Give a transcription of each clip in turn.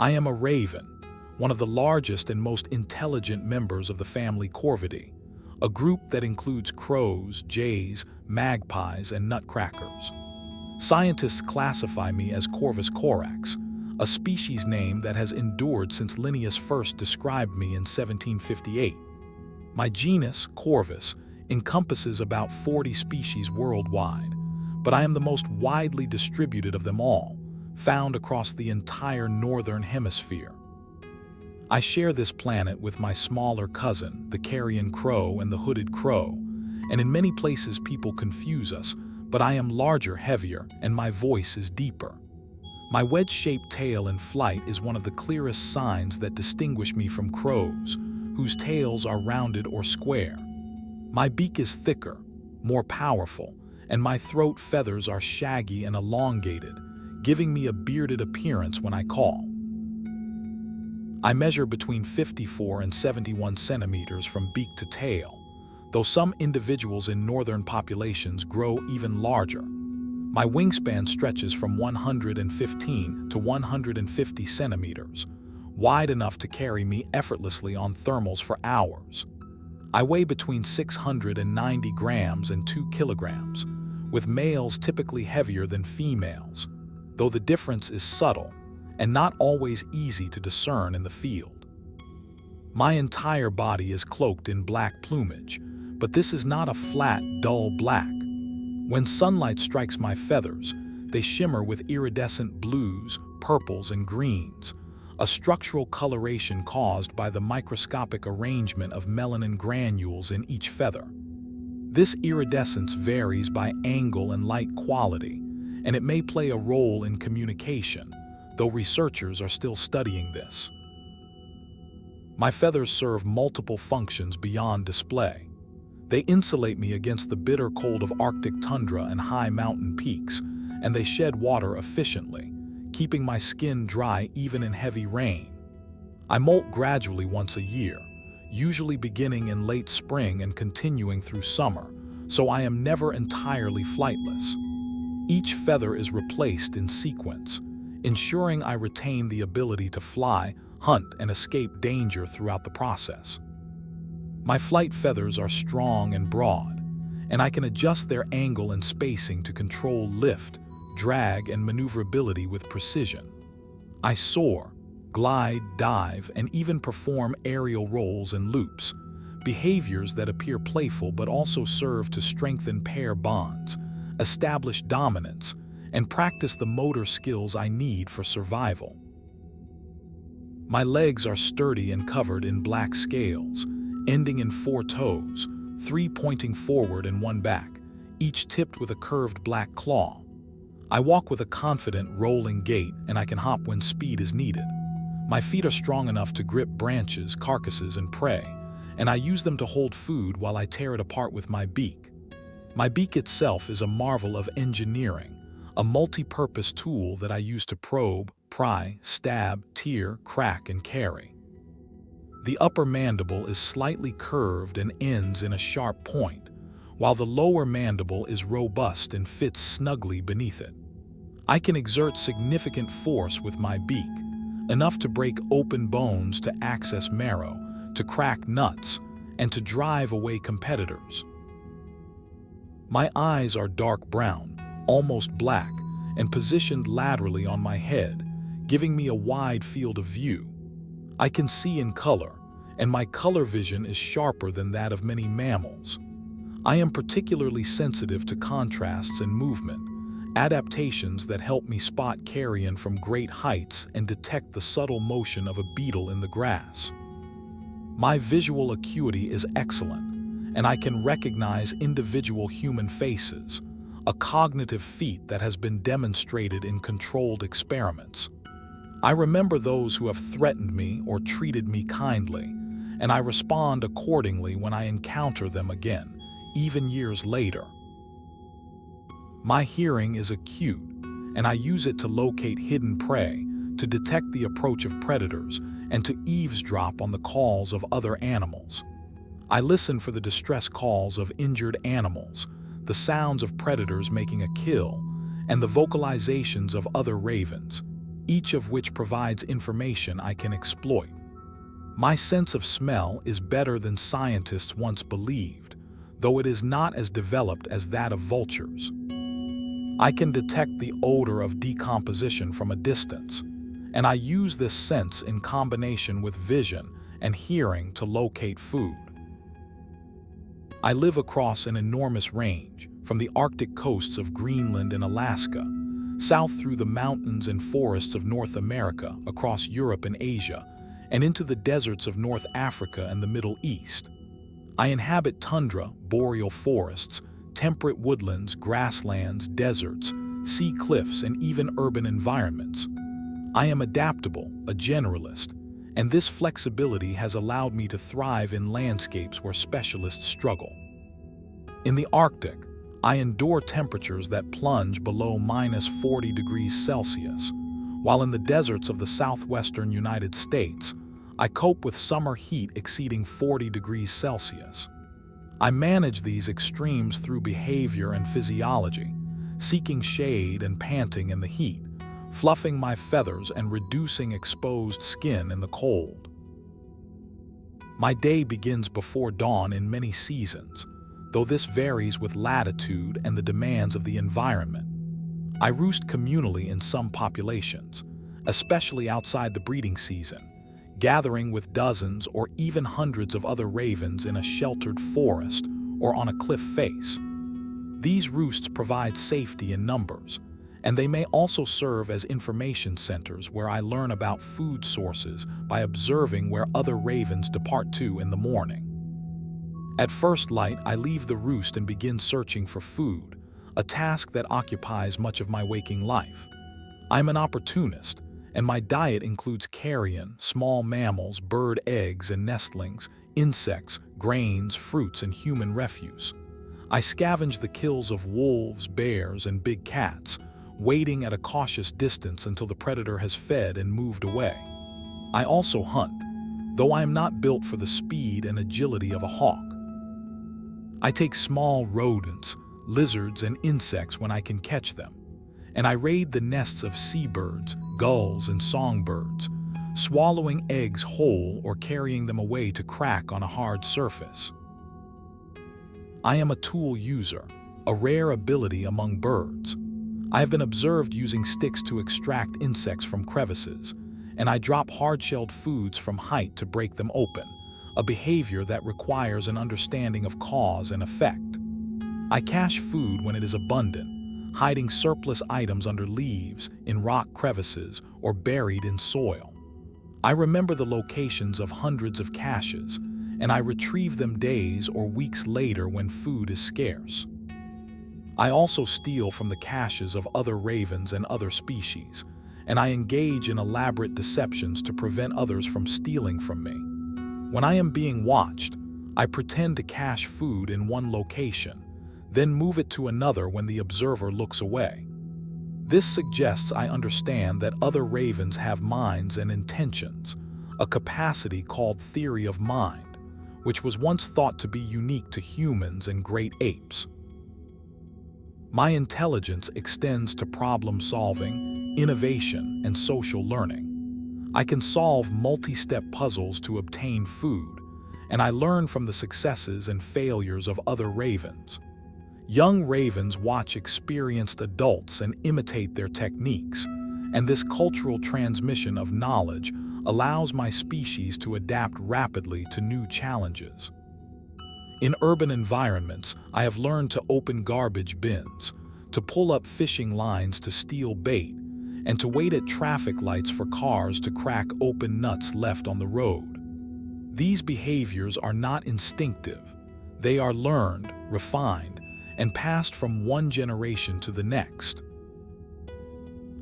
I am a raven, one of the largest and most intelligent members of the family Corvidae, a group that includes crows, jays, magpies, and nutcrackers. Scientists classify me as Corvus corax, a species name that has endured since Linnaeus first described me in 1758. My genus, Corvus, encompasses about 40 species worldwide, but I am the most widely distributed of them all, found across the entire northern hemisphere. I share this planet with my smaller cousin, the carrion crow and the hooded crow, and in many places people confuse us, but I am larger, heavier, and my voice is deeper. My wedge-shaped tail in flight is one of the clearest signs that distinguish me from crows, whose tails are rounded or square. My beak is thicker, more powerful, and my throat feathers are shaggy and elongated, giving me a bearded appearance when I call. I measure between 54 and 71 centimeters from beak to tail, though some individuals in northern populations grow even larger. My wingspan stretches from 115 to 150 centimeters, wide enough to carry me effortlessly on thermals for hours. I weigh between 690 grams and 2 kilograms, with males typically heavier than females, though the difference is subtle and not always easy to discern in the field. My entire body is cloaked in black plumage, but this is not a flat, dull black. When sunlight strikes my feathers, they shimmer with iridescent blues, purples, and greens, a structural coloration caused by the microscopic arrangement of melanin granules in each feather. This iridescence varies by angle and light quality, and it may play a role in communication, though researchers are still studying this. My feathers serve multiple functions beyond display. They insulate me against the bitter cold of Arctic tundra and high mountain peaks, and they shed water efficiently, keeping my skin dry even in heavy rain. I molt gradually once a year, usually beginning in late spring and continuing through summer, so I am never entirely flightless. Each feather is replaced in sequence, ensuring I retain the ability to fly, hunt, and escape danger throughout the process. My flight feathers are strong and broad, and I can adjust their angle and spacing to control lift, drag, and maneuverability with precision. I soar, glide, dive, and even perform aerial rolls and loops, behaviors that appear playful but also serve to strengthen pair bonds, establish dominance, and practice the motor skills I need for survival. My legs are sturdy and covered in black scales, ending in 4 toes, 3 pointing forward and 1 back, each tipped with a curved black claw. I walk with a confident, rolling gait, and I can hop when speed is needed. My feet are strong enough to grip branches, carcasses, and prey, and I use them to hold food while I tear it apart with my beak. My beak itself is a marvel of engineering, a multi-purpose tool that I use to probe, pry, stab, tear, crack, and carry. The upper mandible is slightly curved and ends in a sharp point, while the lower mandible is robust and fits snugly beneath it. I can exert significant force with my beak, enough to break open bones to access marrow, to crack nuts, and to drive away competitors. My eyes are dark brown, almost black, and positioned laterally on my head, giving me a wide field of view. I can see in color, and my color vision is sharper than that of many mammals. I am particularly sensitive to contrasts and movement, adaptations that help me spot carrion from great heights and detect the subtle motion of a beetle in the grass. My visual acuity is excellent, and I can recognize individual human faces, a cognitive feat that has been demonstrated in controlled experiments. I remember those who have threatened me or treated me kindly, and I respond accordingly when I encounter them again, even years later. My hearing is acute, and I use it to locate hidden prey, to detect the approach of predators, and to eavesdrop on the calls of other animals. I listen for the distress calls of injured animals, the sounds of predators making a kill, and the vocalizations of other ravens. each of which provides information I can exploit. My sense of smell is better than scientists once believed, though it is not as developed as that of vultures. I can detect the odor of decomposition from a distance, and I use this sense in combination with vision and hearing to locate food. I live across an enormous range, from the Arctic coasts of Greenland and Alaska, south through the mountains and forests of North America, across Europe and Asia, and into the deserts of North Africa and the Middle East. I inhabit tundra, boreal forests, temperate woodlands, grasslands, deserts, sea cliffs, and even urban environments. I am adaptable, a generalist, and this flexibility has allowed me to thrive in landscapes where specialists struggle. In the Arctic, I endure temperatures that plunge below -40 degrees Celsius, while in the deserts of the southwestern United States, I cope with summer heat exceeding 40 degrees Celsius. I manage these extremes through behavior and physiology, seeking shade and panting in the heat, fluffing my feathers and reducing exposed skin in the cold. My day begins before dawn in many seasons, though this varies with latitude and the demands of the environment. I roost communally in some populations, especially outside the breeding season, gathering with dozens or even hundreds of other ravens in a sheltered forest or on a cliff face. These roosts provide safety in numbers, and they may also serve as information centers where I learn about food sources by observing where other ravens depart to in the morning. At first light, I leave the roost and begin searching for food, a task that occupies much of my waking life. I'm an opportunist, and my diet includes carrion, small mammals, bird eggs and nestlings, insects, grains, fruits, and human refuse. I scavenge the kills of wolves, bears, and big cats, waiting at a cautious distance until the predator has fed and moved away. I also hunt, though I am not built for the speed and agility of a hawk. I take small rodents, lizards, and insects when I can catch them, and I raid the nests of seabirds, gulls, and songbirds, swallowing eggs whole or carrying them away to crack on a hard surface. I am a tool user, a rare ability among birds. I have been observed using sticks to extract insects from crevices, and I drop hard-shelled foods from height to break them open, a behavior that requires an understanding of cause and effect. I cache food when it is abundant, hiding surplus items under leaves, in rock crevices, or buried in soil. I remember the locations of hundreds of caches, and I retrieve them days or weeks later when food is scarce. I also steal from the caches of other ravens and other species, and I engage in elaborate deceptions to prevent others from stealing from me. When I am being watched, I pretend to cache food in one location, then move it to another when the observer looks away. This suggests I understand that other ravens have minds and intentions, a capacity called theory of mind, which was once thought to be unique to humans and great apes. My intelligence extends to problem-solving, innovation, and social learning. I can solve multi-step puzzles to obtain food, and I learn from the successes and failures of other ravens. Young ravens watch experienced adults and imitate their techniques, and this cultural transmission of knowledge allows my species to adapt rapidly to new challenges. In urban environments, I have learned to open garbage bins, to pull up fishing lines to steal bait, and to wait at traffic lights for cars to crack open nuts left on the road. These behaviors are not instinctive. They are learned, refined, and passed from one generation to the next.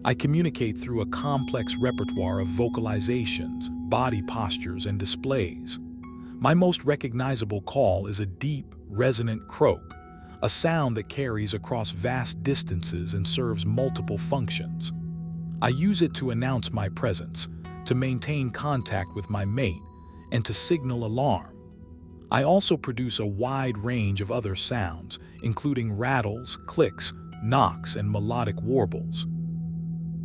I communicate through a complex repertoire of vocalizations, body postures, and displays. My most recognizable call is a deep, resonant croak, a sound that carries across vast distances and serves multiple functions. I use it to announce my presence, to maintain contact with my mate, and to signal alarm. I also produce a wide range of other sounds, including rattles, clicks, knocks, and melodic warbles.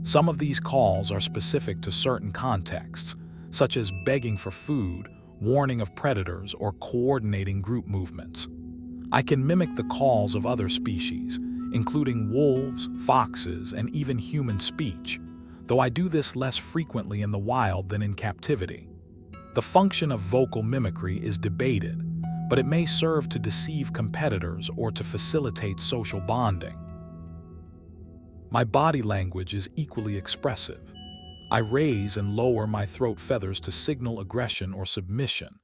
Some of these calls are specific to certain contexts, such as begging for food, warning of predators, or coordinating group movements. I can mimic the calls of other species, including wolves, foxes, and even human speech, though I do this less frequently in the wild than in captivity. The function of vocal mimicry is debated, but it may serve to deceive competitors or to facilitate social bonding. My body language is equally expressive. I raise and lower my throat feathers to signal aggression or submission.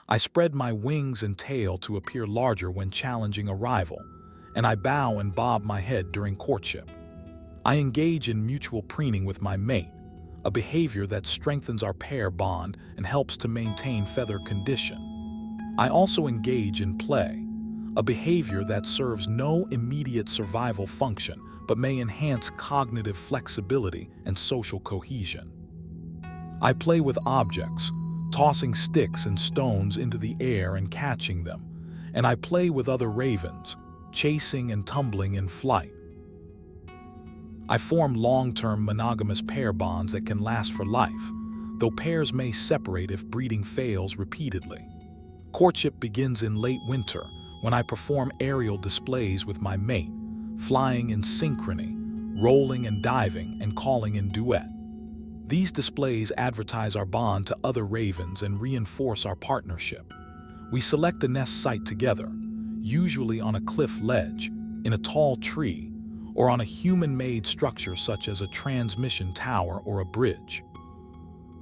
I spread my wings and tail to appear larger when challenging a rival, and I bow and bob my head during courtship. I engage in mutual preening with my mate, a behavior that strengthens our pair bond and helps to maintain feather condition. I also engage in play, a behavior that serves no immediate survival function but may enhance cognitive flexibility and social cohesion. I play with objects, tossing sticks and stones into the air and catching them, and I play with other ravens, chasing and tumbling in flight. I form long-term monogamous pair bonds that can last for life, though pairs may separate if breeding fails repeatedly. Courtship begins in late winter when I perform aerial displays with my mate, flying in synchrony, rolling and diving, and calling in duet. These displays advertise our bond to other ravens and reinforce our partnership. We select a nest site together, usually on a cliff ledge, in a tall tree, or on a human-made structure such as a transmission tower or a bridge.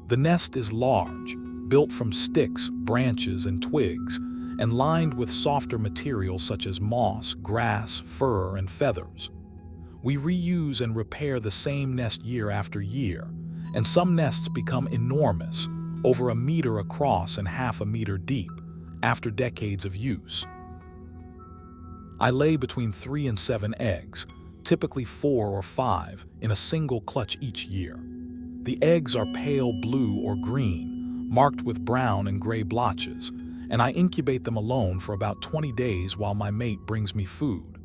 The nest is large, built from sticks, branches, and twigs, and lined with softer materials such as moss, grass, fur, and feathers. We reuse and repair the same nest year after year, and some nests become enormous, over 1 meter across and half a meter deep, after decades of use. I lay between 3 and 7 eggs, typically 4 or 5, in a single clutch each year. The eggs are pale blue or green, marked with brown and gray blotches, and I incubate them alone for about 20 days while my mate brings me food.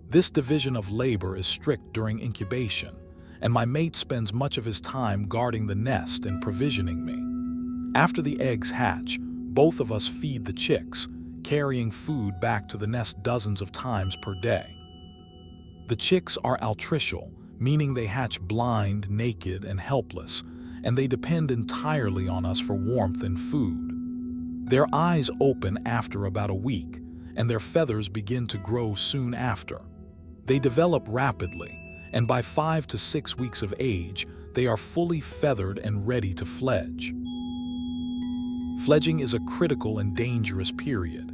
This division of labor is strict during incubation, and my mate spends much of his time guarding the nest and provisioning me. After the eggs hatch, both of us feed the chicks, carrying food back to the nest dozens of times per day. The chicks are altricial, meaning they hatch blind, naked, and helpless, and they depend entirely on us for warmth and food. Their eyes open after about a week, and their feathers begin to grow soon after. They develop rapidly, and by 5 to 6 weeks of age, they are fully feathered and ready to fledge. Fledging is a critical and dangerous period.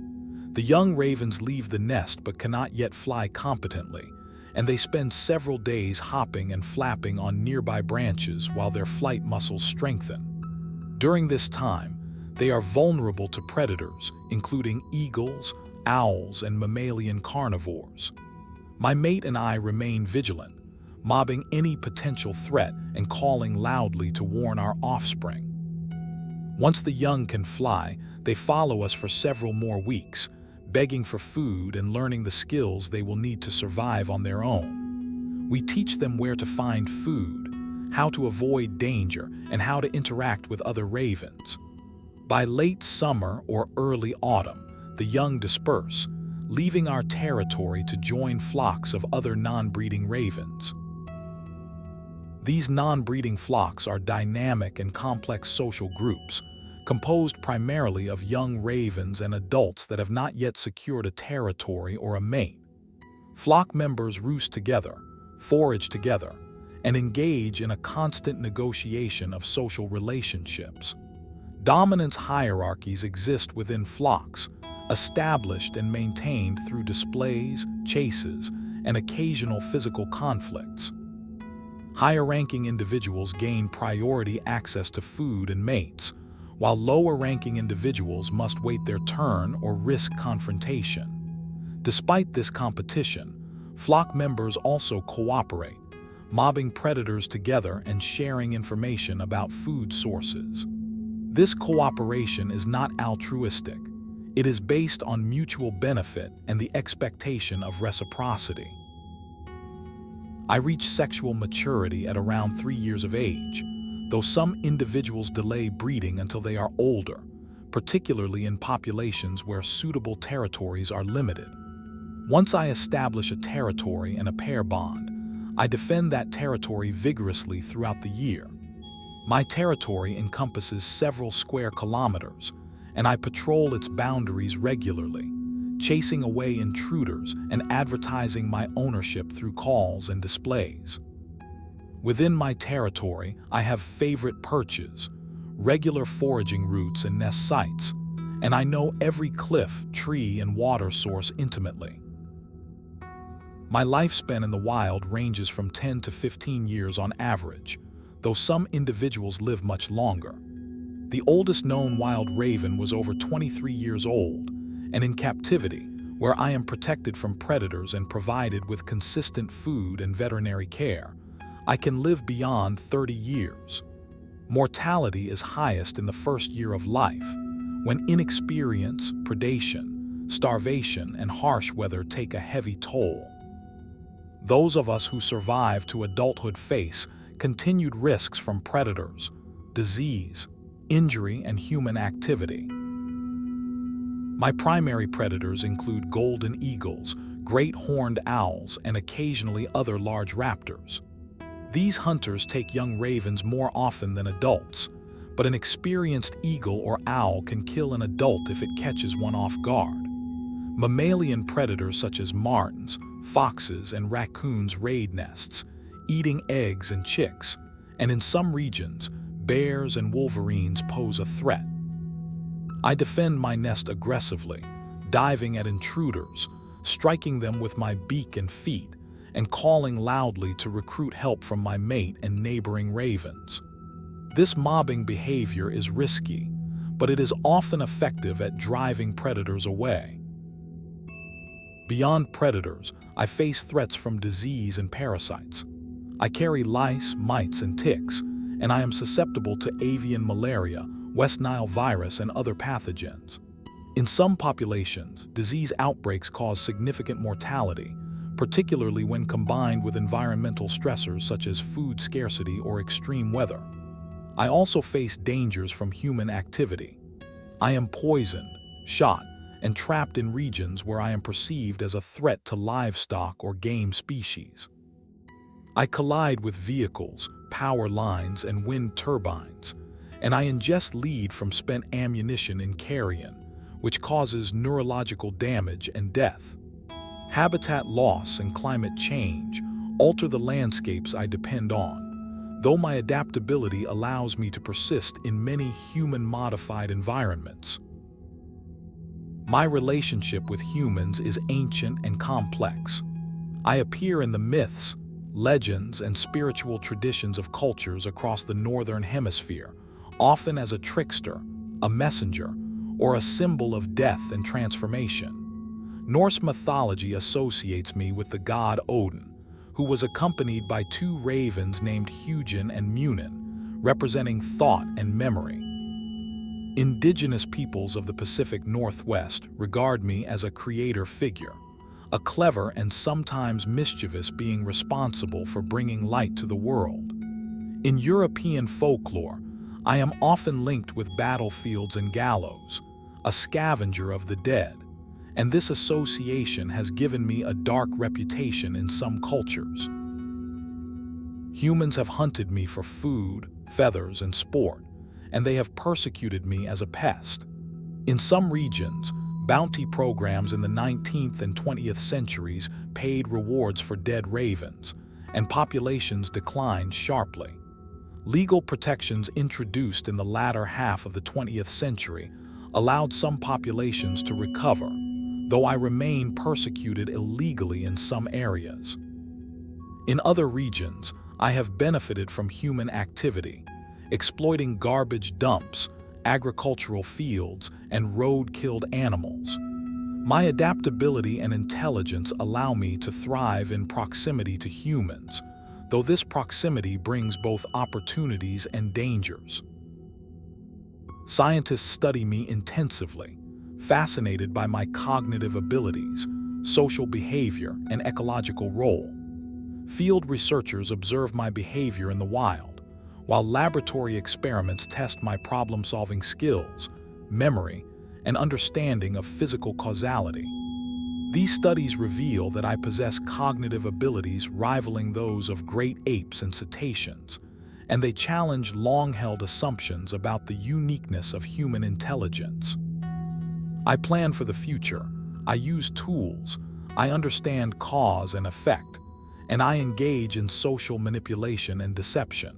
The young ravens leave the nest but cannot yet fly competently, and they spend several days hopping and flapping on nearby branches while their flight muscles strengthen. During this time, they are vulnerable to predators, including eagles, owls, and mammalian carnivores. My mate and I remain vigilant, mobbing any potential threat and calling loudly to warn our offspring. Once the young can fly, they follow us for several more weeks, begging for food and learning the skills they will need to survive on their own. We teach them where to find food, how to avoid danger, and how to interact with other ravens. By late summer or early autumn, the young disperse, leaving our territory to join flocks of other non-breeding ravens. These non-breeding flocks are dynamic and complex social groups, composed primarily of young ravens and adults that have not yet secured a territory or a mate. Flock members roost together, forage together, and engage in a constant negotiation of social relationships. Dominance hierarchies exist within flocks, established and maintained through displays, chases, and occasional physical conflicts. Higher-ranking individuals gain priority access to food and mates, while lower-ranking individuals must wait their turn or risk confrontation. Despite this competition, flock members also cooperate, mobbing predators together and sharing information about food sources. This cooperation is not altruistic. It is based on mutual benefit and the expectation of reciprocity. I reach sexual maturity at around 3 years of age, though some individuals delay breeding until they are older, particularly in populations where suitable territories are limited. Once I establish a territory and a pair bond, I defend that territory vigorously throughout the year. My territory encompasses several square kilometers, and I patrol its boundaries regularly, chasing away intruders and advertising my ownership through calls and displays. Within my territory, I have favorite perches, regular foraging routes and nest sites, and I know every cliff, tree, and water source intimately. My lifespan in the wild ranges from 10 to 15 years on average, though some individuals live much longer. The oldest known wild raven was over 23 years old, and in captivity, where I am protected from predators and provided with consistent food and veterinary care, I can live beyond 30 years. Mortality is highest in the first year of life, when inexperience, predation, starvation, and harsh weather take a heavy toll. Those of us who survive to adulthood face continued risks from predators, disease, injury, and human activity. My primary predators include golden eagles, great horned owls, and occasionally other large raptors. These hunters take young ravens more often than adults, but an experienced eagle or owl can kill an adult if it catches one off guard. Mammalian predators such as martens, foxes, and raccoons raid nests, eating eggs and chicks, and in some regions, bears and wolverines pose a threat. I defend my nest aggressively, diving at intruders, striking them with my beak and feet, and calling loudly to recruit help from my mate and neighboring ravens. This mobbing behavior is risky, but it is often effective at driving predators away. Beyond predators, I face threats from disease and parasites. I carry lice, mites, and ticks, and I am susceptible to avian malaria, West Nile virus, and other pathogens. In some populations, disease outbreaks cause significant mortality, particularly when combined with environmental stressors such as food scarcity or extreme weather. I also face dangers from human activity. I am poisoned, shot, and trapped in regions where I am perceived as a threat to livestock or game species. I collide with vehicles, power lines, and wind turbines, and I ingest lead from spent ammunition in carrion, which causes neurological damage and death. Habitat loss and climate change alter the landscapes I depend on, though my adaptability allows me to persist in many human-modified environments. My relationship with humans is ancient and complex. I appear in the myths, legends, and spiritual traditions of cultures across the Northern Hemisphere, often as a trickster, a messenger, or a symbol of death and transformation. Norse mythology associates me with the god Odin, who was accompanied by two ravens named Hugin and Munin, representing thought and memory. Indigenous peoples of the Pacific Northwest regard me as a creator figure, a clever and sometimes mischievous being responsible for bringing light to the world. In European folklore, I am often linked with battlefields and gallows, a scavenger of the dead, and this association has given me a dark reputation in some cultures. Humans have hunted me for food, feathers, and sport, and they have persecuted me as a pest. In some regions, bounty programs in the 19th and 20th centuries paid rewards for dead ravens, and populations declined sharply. Legal protections introduced in the latter half of the 20th century allowed some populations to recover, though I remain persecuted illegally in some areas. In other regions, I have benefited from human activity, exploiting garbage dumps, agricultural fields, and road-killed animals. My adaptability and intelligence allow me to thrive in proximity to humans, though this proximity brings both opportunities and dangers. Scientists study me intensively, fascinated by my cognitive abilities, social behavior, and ecological role. Field researchers observe my behavior in the wild, while laboratory experiments test my problem-solving skills, memory, and understanding of physical causality. These studies reveal that I possess cognitive abilities rivaling those of great apes and cetaceans, and they challenge long-held assumptions about the uniqueness of human intelligence. I plan for the future, I use tools, I understand cause and effect, and I engage in social manipulation and deception.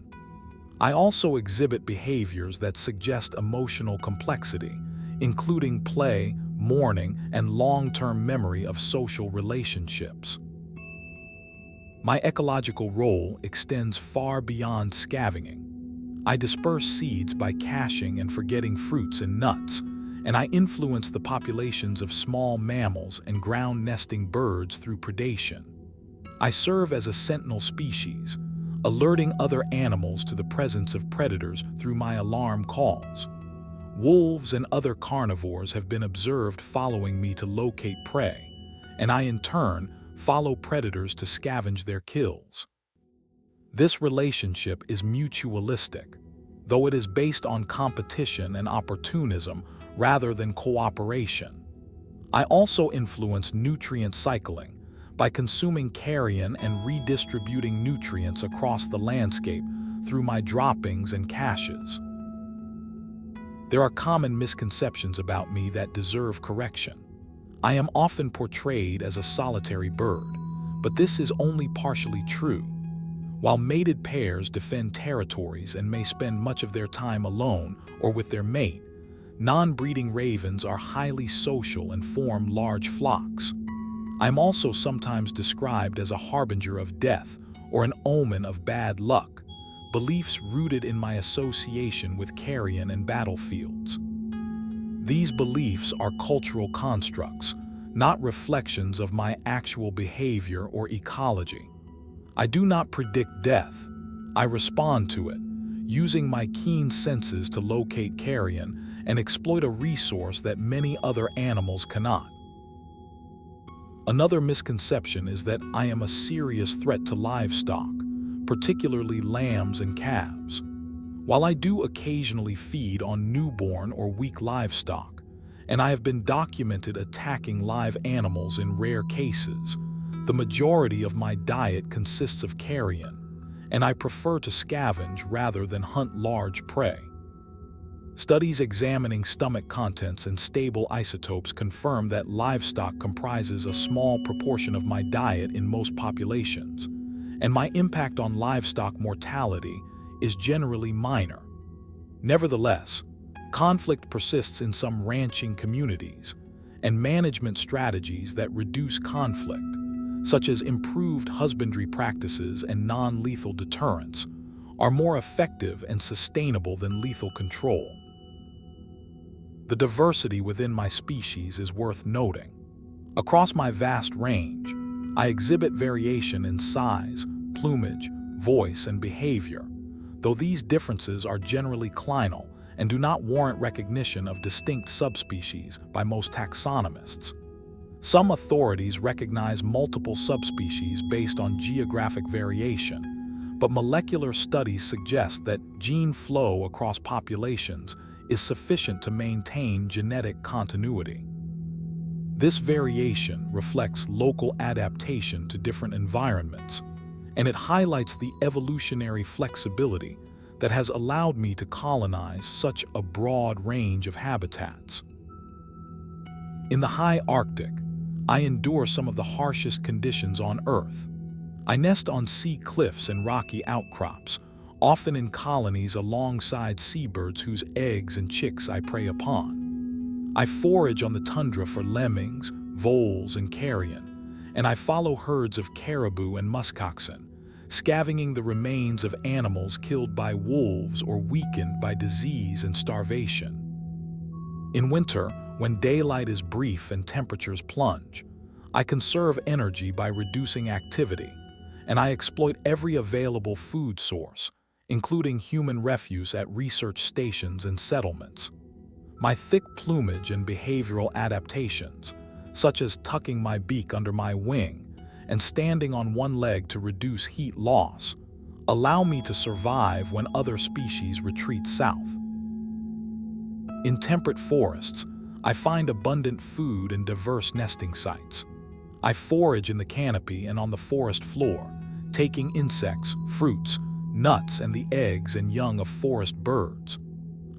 I also exhibit behaviors that suggest emotional complexity, including play, mourning, and long-term memory of social relationships. My ecological role extends far beyond scavenging. I disperse seeds by caching and forgetting fruits and nuts, and I influence the populations of small mammals and ground-nesting birds through predation. I serve as a sentinel species, alerting other animals to the presence of predators through my alarm calls. Wolves and other carnivores have been observed following me to locate prey, and I in turn follow predators to scavenge their kills. This relationship is mutualistic, though it is based on competition and opportunism rather than cooperation. I also influence nutrient cycling by consuming carrion and redistributing nutrients across the landscape through my droppings and caches. There are common misconceptions about me that deserve correction. I am often portrayed as a solitary bird, but this is only partially true. While mated pairs defend territories and may spend much of their time alone or with their mate, non-breeding ravens are highly social and form large flocks. I'm also sometimes described as a harbinger of death or an omen of bad luck, beliefs rooted in my association with carrion and battlefields. These beliefs are cultural constructs, not reflections of my actual behavior or ecology. I do not predict death. I respond to it, using my keen senses to locate carrion and exploit a resource that many other animals cannot. Another misconception is that I am a serious threat to livestock, particularly lambs and calves. While I do occasionally feed on newborn or weak livestock, and I have been documented attacking live animals in rare cases, the majority of my diet consists of carrion, and I prefer to scavenge rather than hunt large prey. Studies examining stomach contents and stable isotopes confirm that livestock comprises a small proportion of my diet in most populations, and my impact on livestock mortality is generally minor. Nevertheless, conflict persists in some ranching communities, and management strategies that reduce conflict, such as improved husbandry practices and non-lethal deterrence, are more effective and sustainable than lethal control. The diversity within my species is worth noting. Across my vast range, I exhibit variation in size, plumage, voice, and behavior, though these differences are generally clinal and do not warrant recognition of distinct subspecies by most taxonomists. Some authorities recognize multiple subspecies based on geographic variation, but molecular studies suggest that gene flow across populations is sufficient to maintain genetic continuity. This variation reflects local adaptation to different environments, and it highlights the evolutionary flexibility that has allowed me to colonize such a broad range of habitats. In the high Arctic, I endure some of the harshest conditions on Earth. I nest on sea cliffs and rocky outcrops, often in colonies alongside seabirds whose eggs and chicks I prey upon. I forage on the tundra for lemmings, voles, and carrion, and I follow herds of caribou and muskoxen, scavenging the remains of animals killed by wolves or weakened by disease and starvation. In winter, when daylight is brief and temperatures plunge, I conserve energy by reducing activity, and I exploit every available food source, including human refuse at research stations and settlements. My thick plumage and behavioral adaptations, such as tucking my beak under my wing and standing on one leg to reduce heat loss allow me to survive when other species retreat south. In temperate forests, I find abundant food and diverse nesting sites. I forage in the canopy and on the forest floor, taking insects, fruits, nuts, and the eggs and young of forest birds.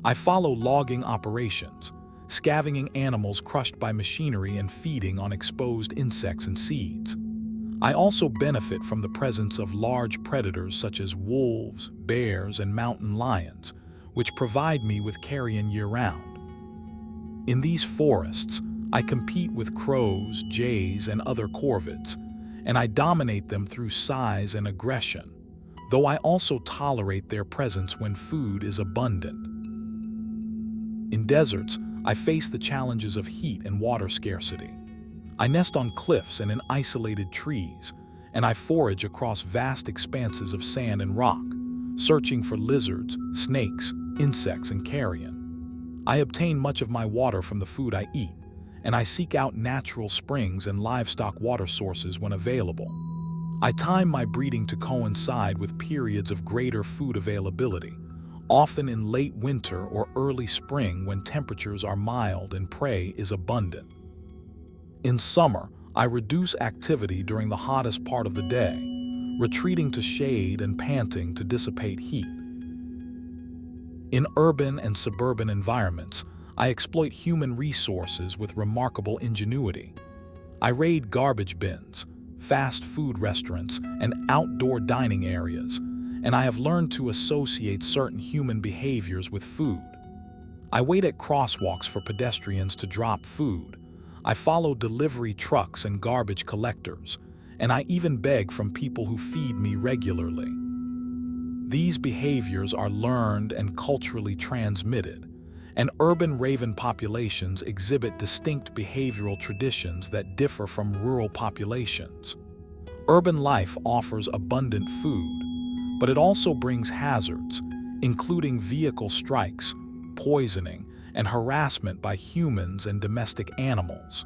I follow logging operations, scavenging animals crushed by machinery and feeding on exposed insects and seeds. I also benefit from the presence of large predators such as wolves, bears, and mountain lions, which provide me with carrion year-round. In these forests, I compete with crows, jays, and other corvids, and I dominate them through size and aggression, though I also tolerate their presence when food is abundant. In deserts, I face the challenges of heat and water scarcity. I nest on cliffs and in isolated trees, and I forage across vast expanses of sand and rock, searching for lizards, snakes, insects, and carrion. I obtain much of my water from the food I eat, and I seek out natural springs and livestock water sources when available. I time my breeding to coincide with periods of greater food availability, often in late winter or early spring when temperatures are mild and prey is abundant. In summer, I reduce activity during the hottest part of the day, retreating to shade and panting to dissipate heat. In urban and suburban environments, I exploit human resources with remarkable ingenuity. I raid garbage bins, fast food restaurants, and outdoor dining areas, and I have learned to associate certain human behaviors with food. I wait at crosswalks for pedestrians to drop food. I follow delivery trucks and garbage collectors, and I even beg from people who feed me regularly. These behaviors are learned and culturally transmitted, and urban raven populations exhibit distinct behavioral traditions that differ from rural populations. Urban life offers abundant food, but it also brings hazards, including vehicle strikes, poisoning, and harassment by humans and domestic animals.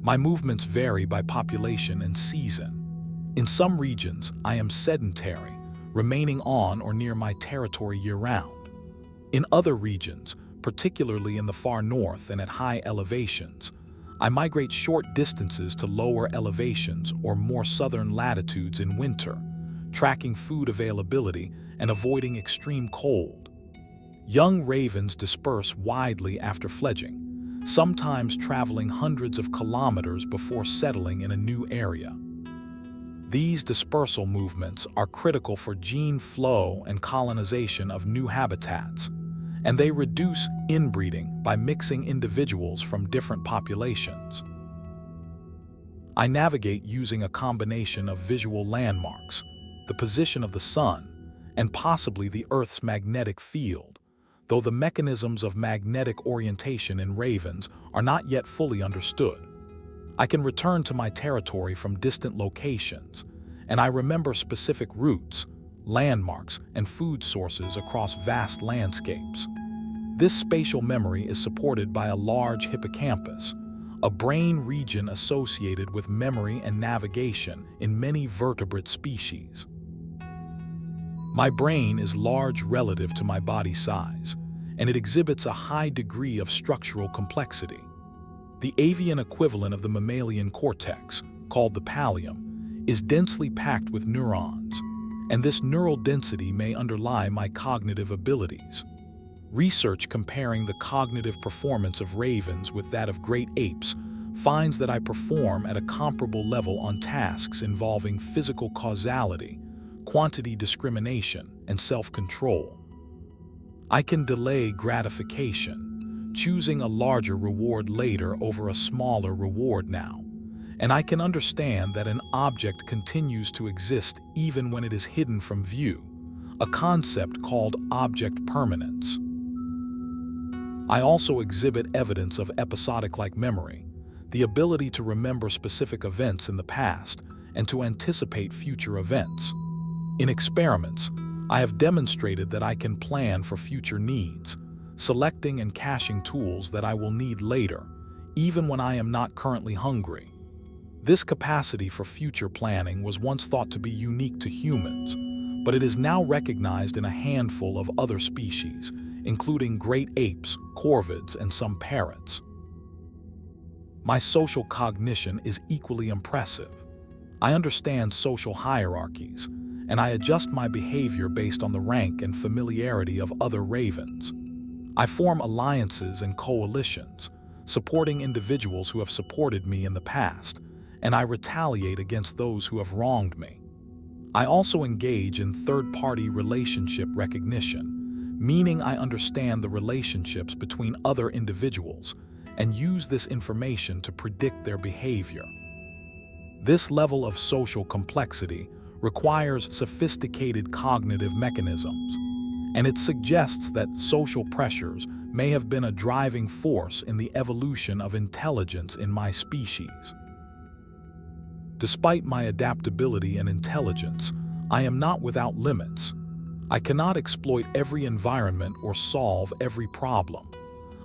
My movements vary by population and season. In some regions, I am sedentary, remaining on or near my territory year-round. In other regions, particularly in the far north and at high elevations, I migrate short distances to lower elevations or more southern latitudes in winter, tracking food availability and avoiding extreme cold. Young ravens disperse widely after fledging, sometimes traveling hundreds of kilometers before settling in a new area. These dispersal movements are critical for gene flow and colonization of new habitats, and they reduce inbreeding by mixing individuals from different populations. I navigate using a combination of visual landmarks, the position of the sun, and possibly the Earth's magnetic field, though the mechanisms of magnetic orientation in ravens are not yet fully understood. I can return to my territory from distant locations, and I remember specific routes, landmarks, and food sources across vast landscapes. This spatial memory is supported by a large hippocampus, a brain region associated with memory and navigation in many vertebrate species. My brain is large relative to my body size, and it exhibits a high degree of structural complexity. The avian equivalent of the mammalian cortex, called the pallium, is densely packed with neurons, and this neural density may underlie my cognitive abilities. Research comparing the cognitive performance of ravens with that of great apes finds that I perform at a comparable level on tasks involving physical causality, quantity discrimination, and self-control. I can delay gratification, choosing a larger reward later over a smaller reward now, and I can understand that an object continues to exist even when it is hidden from view, a concept called object permanence. I also exhibit evidence of episodic-like memory, the ability to remember specific events in the past and to anticipate future events. In experiments, I have demonstrated that I can plan for future needs, selecting and caching tools that I will need later, even when I am not currently hungry. This capacity for future planning was once thought to be unique to humans, but it is now recognized in a handful of other species, including great apes, corvids, and some parrots. My social cognition is equally impressive. I understand social hierarchies, and I adjust my behavior based on the rank and familiarity of other ravens. I form alliances and coalitions, supporting individuals who have supported me in the past, and I retaliate against those who have wronged me. I also engage in third-party relationship recognition, meaning I understand the relationships between other individuals and use this information to predict their behavior. This level of social complexity requires sophisticated cognitive mechanisms, and it suggests that social pressures may have been a driving force in the evolution of intelligence in my species. Despite my adaptability and intelligence, I am not without limits. I cannot exploit every environment or solve every problem.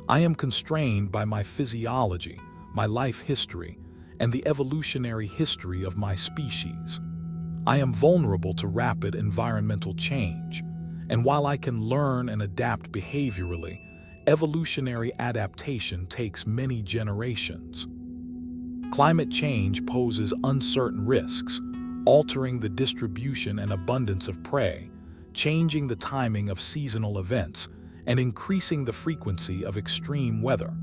I am constrained by my physiology, my life history, and the evolutionary history of my species. I am vulnerable to rapid environmental change, and while I can learn and adapt behaviorally, evolutionary adaptation takes many generations. Climate change poses uncertain risks, altering the distribution and abundance of prey, changing the timing of seasonal events, and increasing the frequency of extreme weather.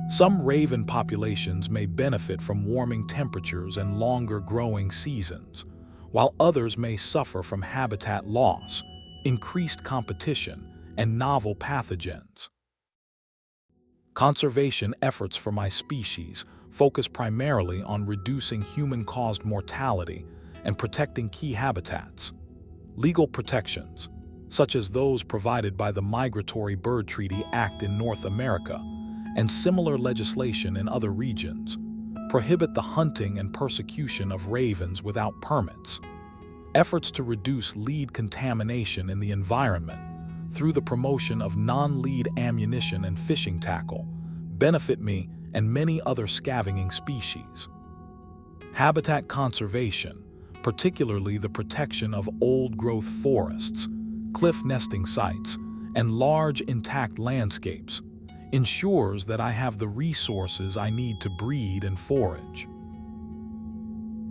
Some raven populations may benefit from warming temperatures and longer growing seasons, while others may suffer from habitat loss, increased competition, and novel pathogens. Conservation efforts for my species focus primarily on reducing human-caused mortality and protecting key habitats. Legal protections, such as those provided by the Migratory Bird Treaty Act in North America and similar legislation in other regions, prohibit the hunting and persecution of ravens without permits. Efforts to reduce lead contamination in the environment through the promotion of non-lead ammunition and fishing tackle benefit me and many other scavenging species. Habitat conservation, particularly the protection of old-growth forests, cliff nesting sites, and large intact landscapes, ensures that I have the resources I need to breed and forage.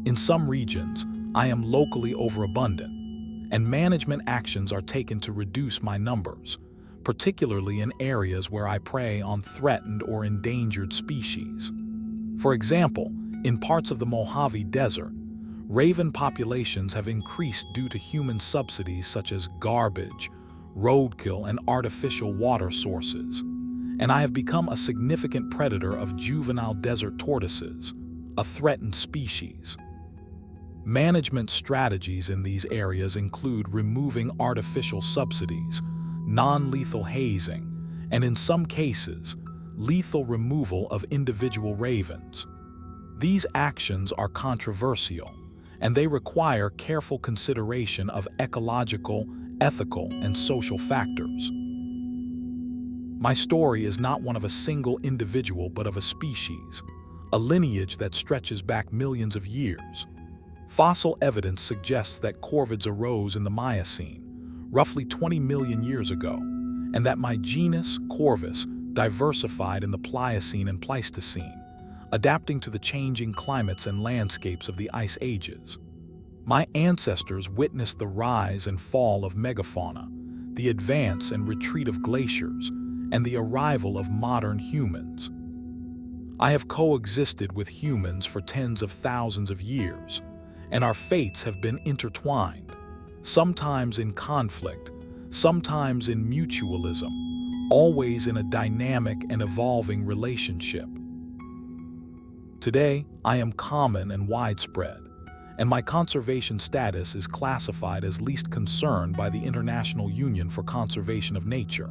In some regions, I am locally overabundant, and management actions are taken to reduce my numbers, particularly in areas where I prey on threatened or endangered species. For example, in parts of the Mojave Desert, raven populations have increased due to human subsidies such as garbage, roadkill, and artificial water sources, and I have become a significant predator of juvenile desert tortoises, a threatened species. Management strategies in these areas include removing artificial subsidies, non-lethal hazing, and in some cases, lethal removal of individual ravens. These actions are controversial, and they require careful consideration of ecological, ethical, and social factors. My story is not one of a single individual but of a species, a lineage that stretches back millions of years. Fossil evidence suggests that corvids arose in the Miocene, roughly 20 million years ago, and that my genus, Corvus, diversified in the Pliocene and Pleistocene, adapting to the changing climates and landscapes of the ice ages. My ancestors witnessed the rise and fall of megafauna, the advance and retreat of glaciers, and the arrival of modern humans. I have coexisted with humans for tens of thousands of years, and our fates have been intertwined, sometimes in conflict, sometimes in mutualism, always in a dynamic and evolving relationship. Today, I am common and widespread, and my conservation status is classified as least concern by the International Union for Conservation of Nature.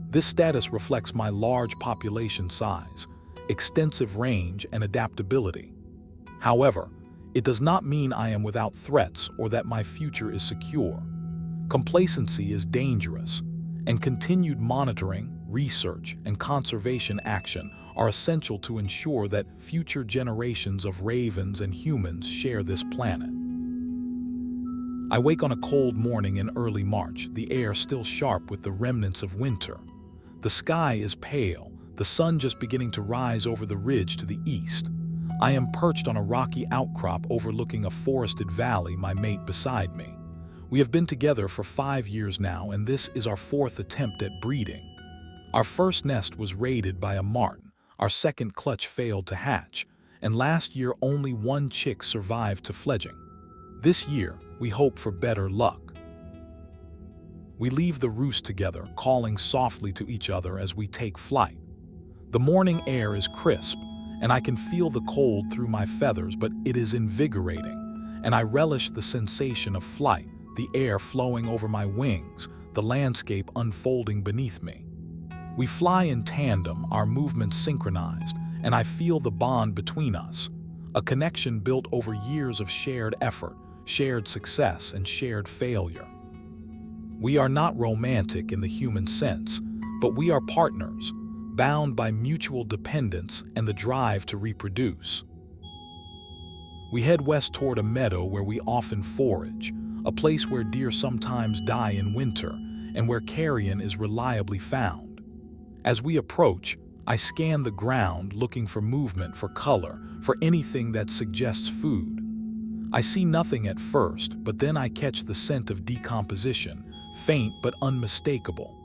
This status reflects my large population size, extensive range, and adaptability. However, it does not mean I am without threats or that my future is secure. Complacency is dangerous, and continued monitoring, research, and conservation action are essential to ensure that future generations of ravens and humans share this planet. I wake on a cold morning in early March, the air still sharp with the remnants of winter. The sky is pale, the sun just beginning to rise over the ridge to the east. I am perched on a rocky outcrop overlooking a forested valley, my mate beside me. We have been together for 5 years now, and this is our 4th attempt at breeding. Our first nest was raided by a marten, our second clutch failed to hatch, and last year only 1 chick survived to fledging. This year, we hope for better luck. We leave the roost together, calling softly to each other as we take flight. The morning air is crisp, and I can feel the cold through my feathers, but it is invigorating, and I relish the sensation of flight, the air flowing over my wings, the landscape unfolding beneath me. We fly in tandem, our movements synchronized, and I feel the bond between us, a connection built over years of shared effort, shared success, and shared failure. We are not romantic in the human sense, but we are partners, bound by mutual dependence and the drive to reproduce. We head west toward a meadow where we often forage, a place where deer sometimes die in winter and where carrion is reliably found. As we approach, I scan the ground looking for movement, for color, for anything that suggests food. I see nothing at first, but then I catch the scent of decomposition, faint but unmistakable.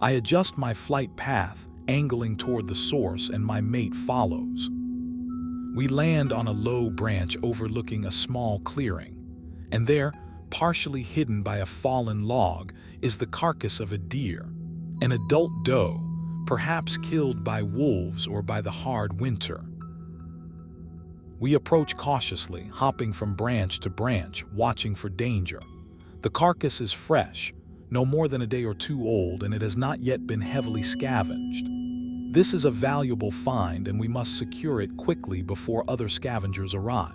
I adjust my flight path, angling toward the source, and my mate follows. We land on a low branch overlooking a small clearing, and there, partially hidden by a fallen log, is the carcass of a deer, an adult doe, perhaps killed by wolves or by the hard winter. We approach cautiously, hopping from branch to branch, watching for danger. The carcass is fresh, no more than a day or 2 old, and it has not yet been heavily scavenged. This is a valuable find, and we must secure it quickly before other scavengers arrive.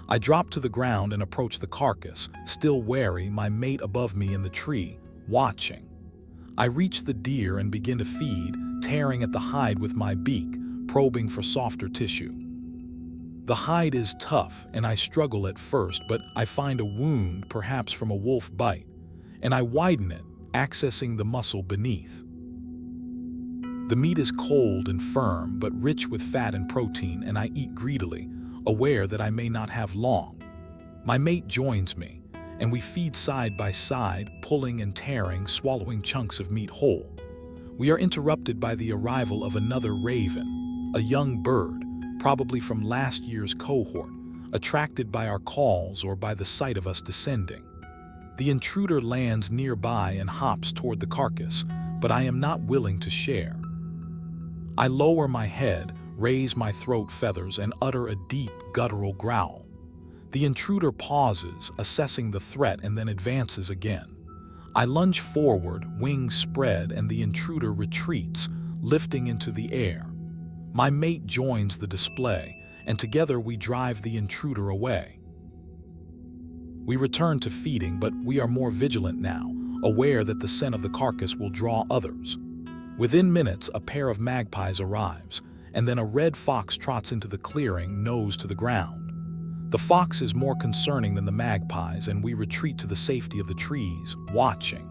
I drop to the ground and approach the carcass, still wary, my mate above me in the tree, watching. I reach the deer and begin to feed, tearing at the hide with my beak, probing for softer tissue. The hide is tough, and I struggle at first, but I find a wound, perhaps from a wolf bite, and I widen it, accessing the muscle beneath. The meat is cold and firm, but rich with fat and protein, and I eat greedily, aware that I may not have long. My mate joins me, and we feed side by side, pulling and tearing, swallowing chunks of meat whole. We are interrupted by the arrival of another raven, a young bird, probably from last year's cohort, attracted by our calls or by the sight of us descending. The intruder lands nearby and hops toward the carcass, but I am not willing to share. I lower my head, raise my throat feathers, and utter a deep, guttural growl. The intruder pauses, assessing the threat, and then advances again. I lunge forward, wings spread, and the intruder retreats, lifting into the air. My mate joins the display, and together we drive the intruder away. We return to feeding, but we are more vigilant now, aware that the scent of the carcass will draw others. Within minutes, a pair of magpies arrives, and then a red fox trots into the clearing, nose to the ground. The fox is more concerning than the magpies, and we retreat to the safety of the trees, watching.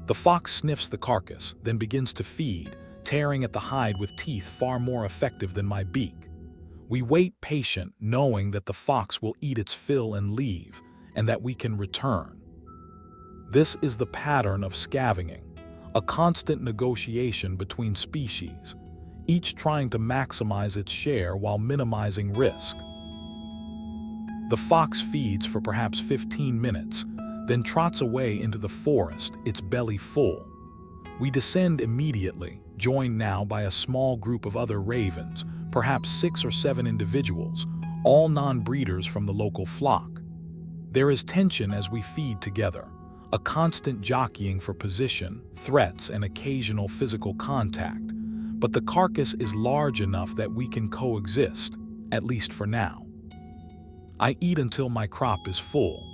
The fox sniffs the carcass, then begins to feed, tearing at the hide with teeth far more effective than my beak. We wait patient, knowing that the fox will eat its fill and leave, and that we can return. This is the pattern of scavenging, a constant negotiation between species, each trying to maximize its share while minimizing risk. The fox feeds for perhaps 15 minutes, then trots away into the forest, its belly full. We descend immediately, joined now by a small group of other ravens, perhaps 6 or 7 individuals, all non-breeders from the local flock. There is tension as we feed together, a constant jockeying for position, threats, and occasional physical contact. But the carcass is large enough that we can coexist, at least for now. I eat until my crop is full,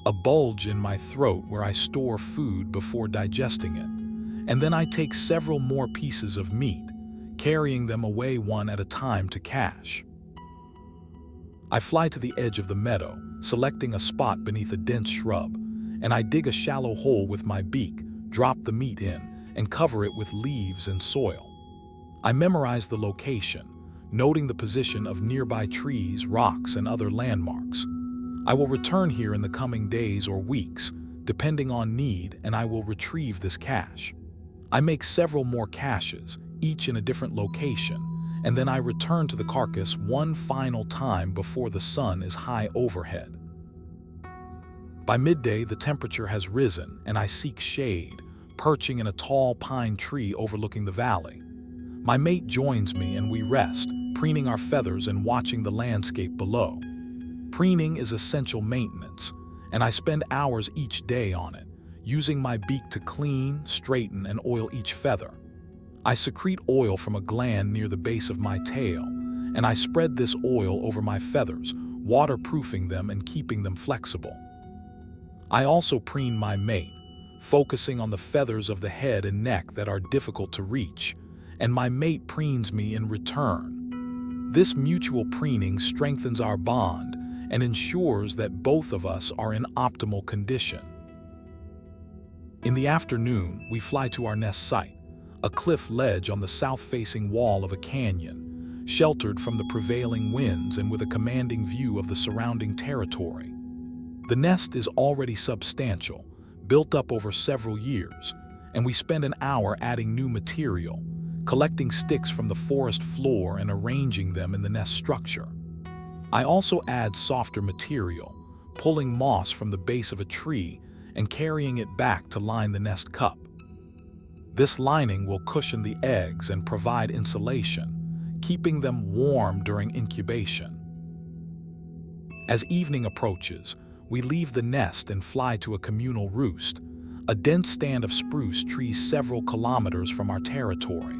a bulge in my throat where I store food before digesting it, and then I take several more pieces of meat, carrying them away one at a time to cache. I fly to the edge of the meadow, selecting a spot beneath a dense shrub, and I dig a shallow hole with my beak, drop the meat in, and cover it with leaves and soil. I memorize the location, noting the position of nearby trees, rocks, and other landmarks. I will return here in the coming days or weeks, depending on need, and I will retrieve this cache. I make several more caches, each in a different location, and then I return to the carcass one final time before the sun is high overhead. By midday, the temperature has risen, and I seek shade, perching in a tall pine tree overlooking the valley. My mate joins me and we rest, preening our feathers and watching the landscape below. Preening is essential maintenance, and I spend hours each day on it, using my beak to clean, straighten, and oil each feather. I secrete oil from a gland near the base of my tail, and I spread this oil over my feathers, waterproofing them and keeping them flexible. I also preen my mate, focusing on the feathers of the head and neck that are difficult to reach, and my mate preens me in return. This mutual preening strengthens our bond and ensures that both of us are in optimal condition. In the afternoon, we fly to our nest site, a cliff ledge on the south-facing wall of a canyon, sheltered from the prevailing winds and with a commanding view of the surrounding territory. The nest is already substantial, built up over several years, and we spend an hour adding new material, collecting sticks from the forest floor and arranging them in the nest structure. I also add softer material, pulling moss from the base of a tree and carrying it back to line the nest cup. This lining will cushion the eggs and provide insulation, keeping them warm during incubation. As evening approaches, we leave the nest and fly to a communal roost, a dense stand of spruce trees several kilometers from our territory.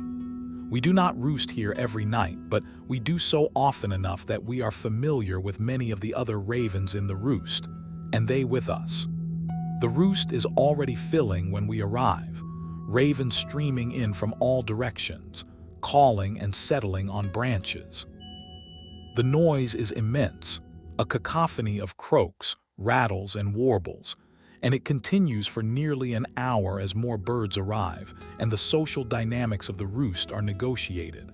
We do not roost here every night, but we do so often enough that we are familiar with many of the other ravens in the roost, and they with us. The roost is already filling when we arrive, ravens streaming in from all directions, calling and settling on branches. The noise is immense, a cacophony of croaks, rattles, and warbles, and it continues for nearly an hour as more birds arrive and the social dynamics of the roost are negotiated.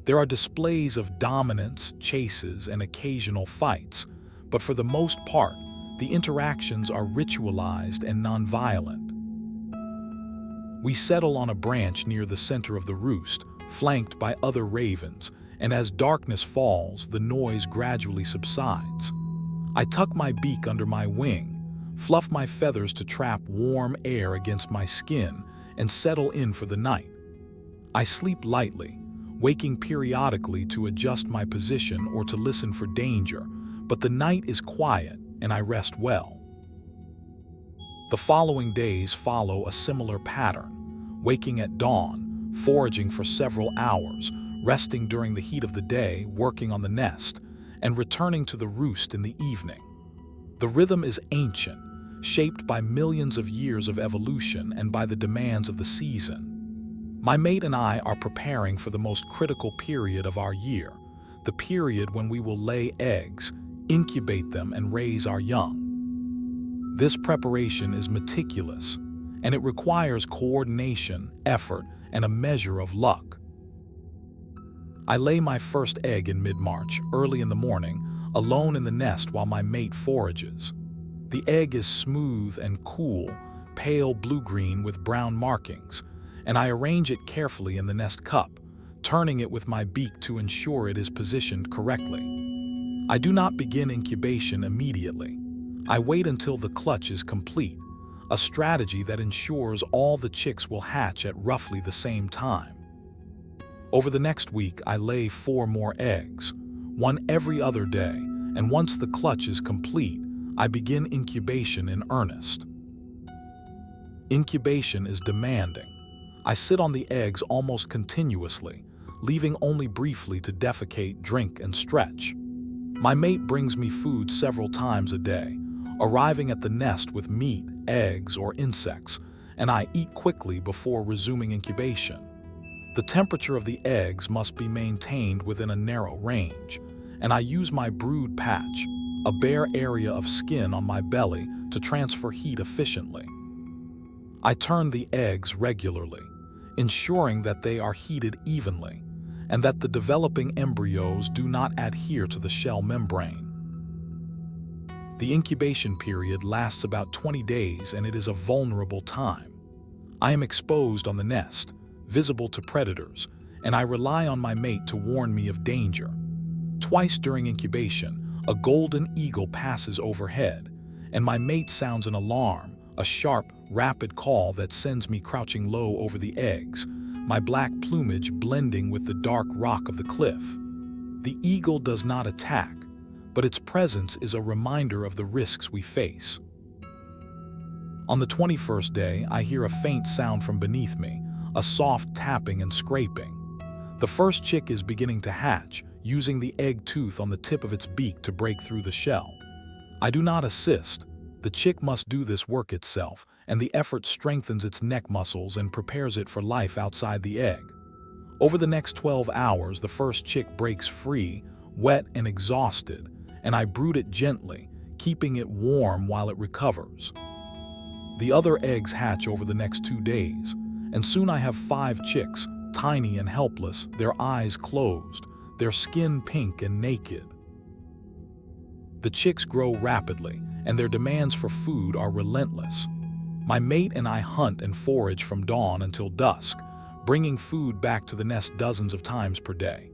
There are displays of dominance, chases, and occasional fights, but for the most part, the interactions are ritualized and nonviolent. We settle on a branch near the center of the roost, flanked by other ravens, and as darkness falls, the noise gradually subsides. I tuck my beak under my wing, fluff my feathers to trap warm air against my skin, and settle in for the night. I sleep lightly, waking periodically to adjust my position or to listen for danger, but the night is quiet and I rest well. The following days follow a similar pattern, waking at dawn, foraging for several hours, resting during the heat of the day, working on the nest, and returning to the roost in the evening. The rhythm is ancient, shaped by millions of years of evolution and by the demands of the season. My mate and I are preparing for the most critical period of our year, the period when we will lay eggs, incubate them, and raise our young. This preparation is meticulous, and it requires coordination, effort, and a measure of luck. I lay my first egg in mid-March, early in the morning, alone in the nest while my mate forages. The egg is smooth and cool, pale blue-green with brown markings, and I arrange it carefully in the nest cup, turning it with my beak to ensure it is positioned correctly. I do not begin incubation immediately. I wait until the clutch is complete, a strategy that ensures all the chicks will hatch at roughly the same time. Over the next week, I lay 4 more eggs, one every other day, and once the clutch is complete, I begin incubation in earnest. Incubation is demanding. I sit on the eggs almost continuously, leaving only briefly to defecate, drink, and stretch. My mate brings me food several times a day, arriving at the nest with meat, eggs, or insects, and I eat quickly before resuming incubation. The temperature of the eggs must be maintained within a narrow range, and I use my brood patch, a bare area of skin on my belly, to transfer heat efficiently. I turn the eggs regularly, ensuring that they are heated evenly and that the developing embryos do not adhere to the shell membrane. The incubation period lasts about 20 days, and it is a vulnerable time. I am exposed on the nest, visible to predators, and I rely on my mate to warn me of danger. Twice during incubation, a golden eagle passes overhead, and my mate sounds an alarm, a sharp, rapid call that sends me crouching low over the eggs, my black plumage blending with the dark rock of the cliff. The eagle does not attack, but its presence is a reminder of the risks we face. On the 21st day, I hear a faint sound from beneath me, a soft tapping and scraping. The first chick is beginning to hatch, using the egg tooth on the tip of its beak to break through the shell. I do not assist. The chick must do this work itself, and the effort strengthens its neck muscles and prepares it for life outside the egg. Over the next 12 hours, the first chick breaks free, wet and exhausted, and I brood it gently, keeping it warm while it recovers. The other eggs hatch over the next 2 days, and soon I have 5 chicks, tiny and helpless, their eyes closed, their skin pink and naked. The chicks grow rapidly, and their demands for food are relentless. My mate and I hunt and forage from dawn until dusk, bringing food back to the nest dozens of times per day.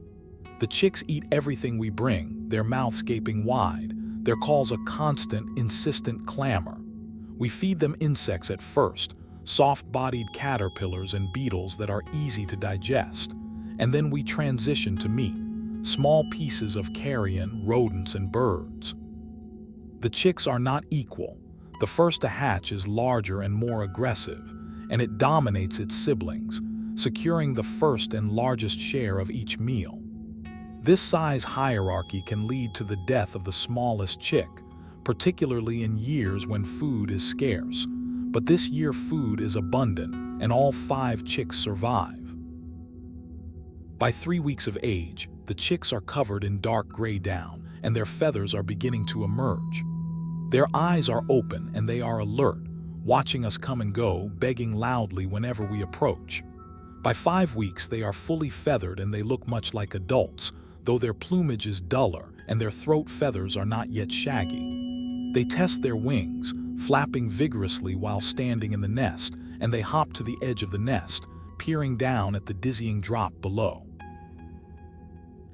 The chicks eat everything we bring, their mouths gaping wide, their calls a constant, insistent clamor. We feed them insects at first, soft-bodied caterpillars and beetles that are easy to digest, and then we transition to meat, small pieces of carrion, rodents, and birds. The chicks are not equal. The first to hatch is larger and more aggressive, and it dominates its siblings, securing the first and largest share of each meal. This size hierarchy can lead to the death of the smallest chick, particularly in years when food is scarce. But this year food is abundant, and all 5 chicks survive. By 3 weeks of age, the chicks are covered in dark gray down, and their feathers are beginning to emerge. Their eyes are open and they are alert, watching us come and go, begging loudly whenever we approach. By 5 weeks, they are fully feathered and they look much like adults, though their plumage is duller and their throat feathers are not yet shaggy. They test their wings, flapping vigorously while standing in the nest, and they hop to the edge of the nest, peering down at the dizzying drop below.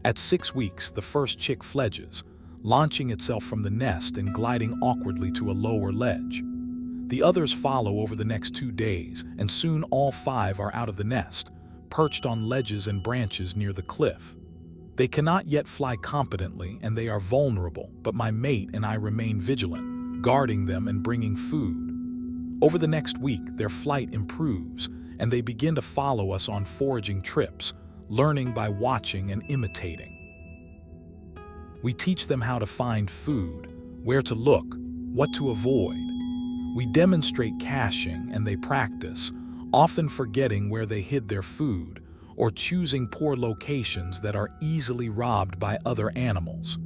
At 6 weeks, the first chick fledges, launching itself from the nest and gliding awkwardly to a lower ledge. The others follow over the next 2 days, and soon all 5 are out of the nest, perched on ledges and branches near the cliff. They cannot yet fly competently and they are vulnerable, but my mate and I remain vigilant, guarding them and bringing food. Over the next week, their flight improves, and they begin to follow us on foraging trips, learning by watching and imitating. We teach them how to find food, where to look, what to avoid. We demonstrate caching and they practice, often forgetting where they hid their food or choosing poor locations that are easily robbed by other animals.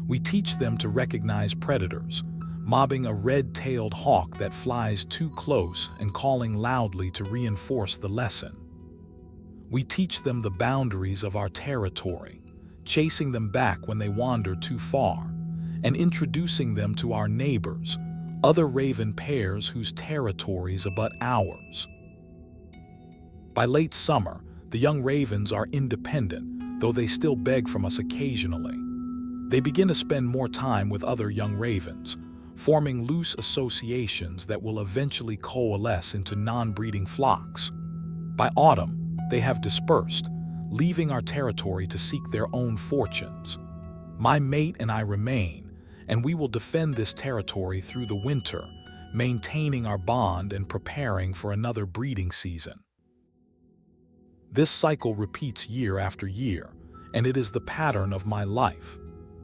We teach them to recognize predators, mobbing a red-tailed hawk that flies too close and calling loudly to reinforce the lesson. We teach them the boundaries of our territory, chasing them back when they wander too far, and introducing them to our neighbors, other raven pairs whose territories abut ours. By late summer, the young ravens are independent, though they still beg from us occasionally. They begin to spend more time with other young ravens, forming loose associations that will eventually coalesce into non-breeding flocks. By autumn, they have dispersed, leaving our territory to seek their own fortunes. My mate and I remain, and we will defend this territory through the winter, maintaining our bond and preparing for another breeding season. This cycle repeats year after year, and it is the pattern of my life.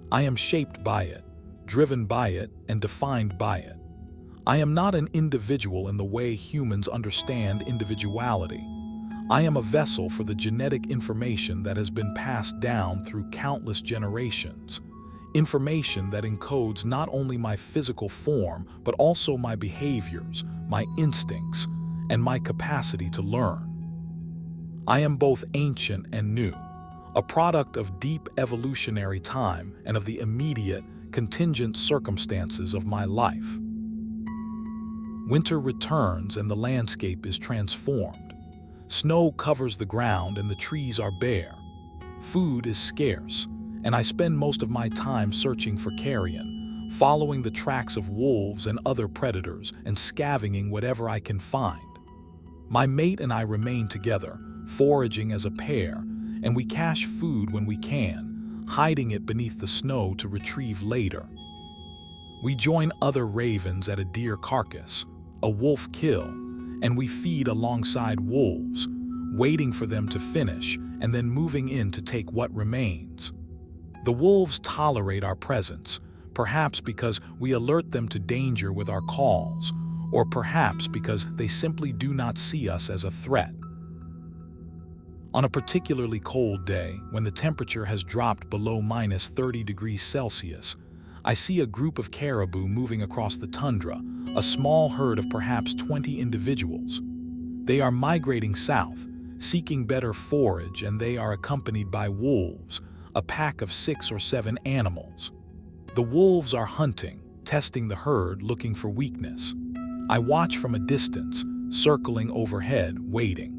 I am shaped by it, driven by it, and defined by it. I am not an individual in the way humans understand individuality. I am a vessel for the genetic information that has been passed down through countless generations. Information that encodes not only my physical form, but also my behaviors, my instincts, and my capacity to learn. I am both ancient and new, a product of deep evolutionary time and of the immediate, contingent circumstances of my life. Winter returns and the landscape is transformed. Snow covers the ground and the trees are bare. Food is scarce, and I spend most of my time searching for carrion, following the tracks of wolves and other predators and scavenging whatever I can find. My mate and I remain together, foraging as a pair, and we cache food when we can, hiding it beneath the snow to retrieve later. We join other ravens at a deer carcass, a wolf kill, and we feed alongside wolves, waiting for them to finish and then moving in to take what remains. The wolves tolerate our presence, perhaps because we alert them to danger with our calls, or perhaps because they simply do not see us as a threat. On a particularly cold day, when the temperature has dropped below -30 degrees Celsius, I see a group of caribou moving across the tundra, a small herd of perhaps 20 individuals. They are migrating south, seeking better forage, and they are accompanied by wolves, a pack of 6 or 7 animals. The wolves are hunting, testing the herd, looking for weakness. I watch from a distance, circling overhead, waiting.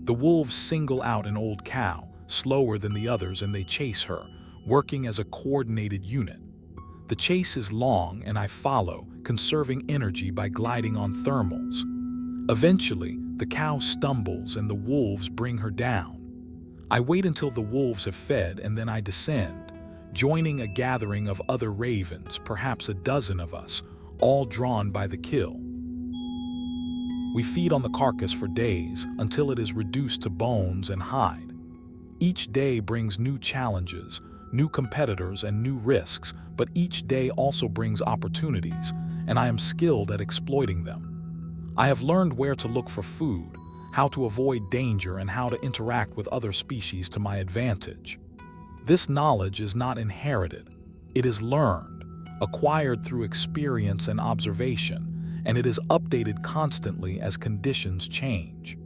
The wolves single out an old cow, slower than the others, and they chase her, working as a coordinated unit. The chase is long, and I follow, conserving energy by gliding on thermals. Eventually, the cow stumbles and the wolves bring her down. I wait until the wolves have fed, and then I descend, joining a gathering of other ravens, perhaps a dozen of us, all drawn by the kill. We feed on the carcass for days until it is reduced to bones and hide. Each day brings new challenges, new competitors, and new risks, but each day also brings opportunities, and I am skilled at exploiting them. I have learned where to look for food, how to avoid danger, and how to interact with other species to my advantage. This knowledge is not inherited. It is learned, acquired through experience and observation, and it is updated constantly as conditions change.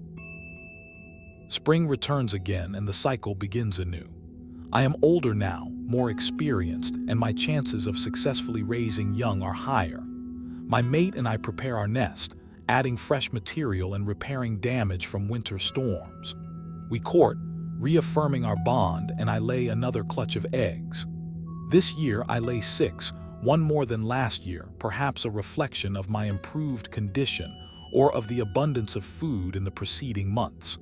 Spring returns again and the cycle begins anew. I am older now, more experienced, and my chances of successfully raising young are higher. My mate and I prepare our nest, adding fresh material and repairing damage from winter storms. We court, reaffirming our bond, and I lay another clutch of eggs. This year I lay 6, one more than last year, perhaps a reflection of my improved condition or of the abundance of food in the preceding months.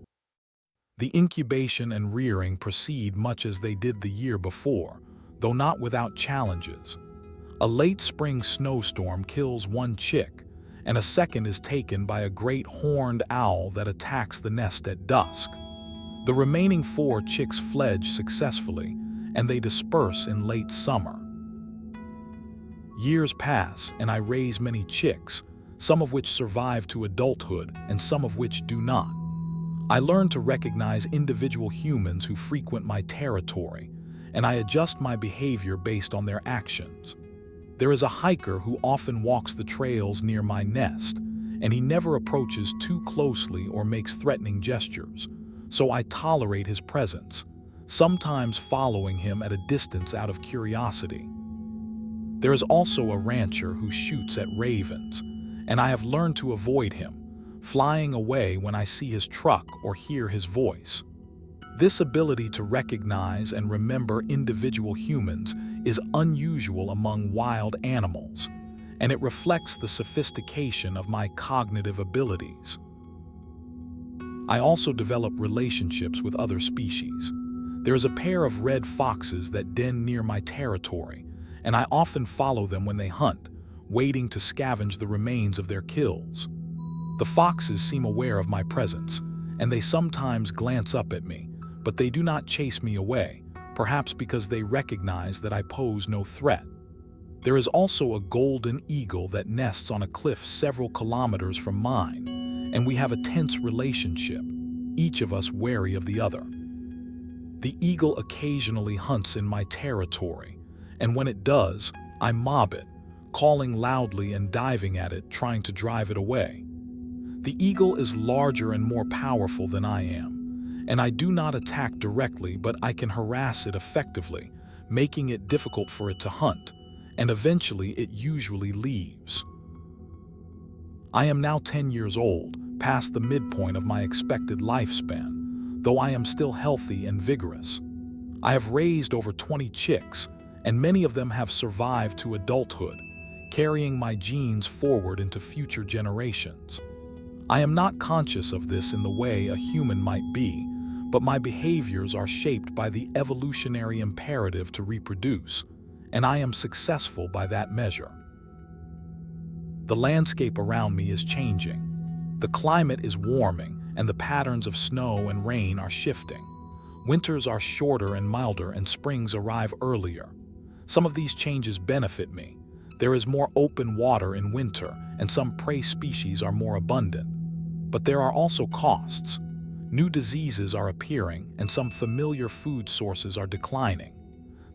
The incubation and rearing proceed much as they did the year before, though not without challenges. A late spring snowstorm kills one chick, and a second is taken by a great horned owl that attacks the nest at dusk. The remaining 4 chicks fledge successfully, and they disperse in late summer. Years pass, and I raise many chicks, some of which survive to adulthood and some of which do not. I learn to recognize individual humans who frequent my territory, and I adjust my behavior based on their actions. There is a hiker who often walks the trails near my nest, and he never approaches too closely or makes threatening gestures, so I tolerate his presence, sometimes following him at a distance out of curiosity. There is also a rancher who shoots at ravens, and I have learned to avoid him, flying away when I see his truck or hear his voice. This ability to recognize and remember individual humans is unusual among wild animals, and it reflects the sophistication of my cognitive abilities. I also develop relationships with other species. There is a pair of red foxes that den near my territory, and I often follow them when they hunt, waiting to scavenge the remains of their kills. The foxes seem aware of my presence, and they sometimes glance up at me, but they do not chase me away, perhaps because they recognize that I pose no threat. There is also a golden eagle that nests on a cliff several kilometers from mine, and we have a tense relationship, each of us wary of the other. The eagle occasionally hunts in my territory, and when it does, I mob it, calling loudly and diving at it, trying to drive it away. The eagle is larger and more powerful than I am, and I do not attack directly, but I can harass it effectively, making it difficult for it to hunt, and eventually it usually leaves. I am now 10 years old, past the midpoint of my expected lifespan, though I am still healthy and vigorous. I have raised over 20 chicks, and many of them have survived to adulthood, carrying my genes forward into future generations. I am not conscious of this in the way a human might be, but my behaviors are shaped by the evolutionary imperative to reproduce, and I am successful by that measure. The landscape around me is changing. The climate is warming, and the patterns of snow and rain are shifting. Winters are shorter and milder, and springs arrive earlier. Some of these changes benefit me. There is more open water in winter, and some prey species are more abundant. But there are also costs. New diseases are appearing, and some familiar food sources are declining.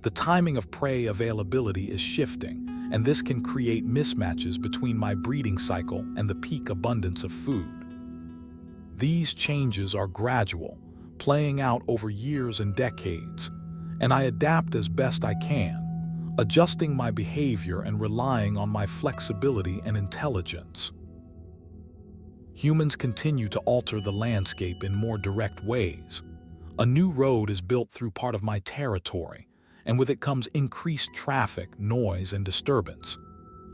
The timing of prey availability is shifting, and this can create mismatches between my breeding cycle and the peak abundance of food. These changes are gradual, playing out over years and decades, and I adapt as best I can, adjusting my behavior and relying on my flexibility and intelligence. Humans continue to alter the landscape in more direct ways. A new road is built through part of my territory, and with it comes increased traffic, noise, and disturbance.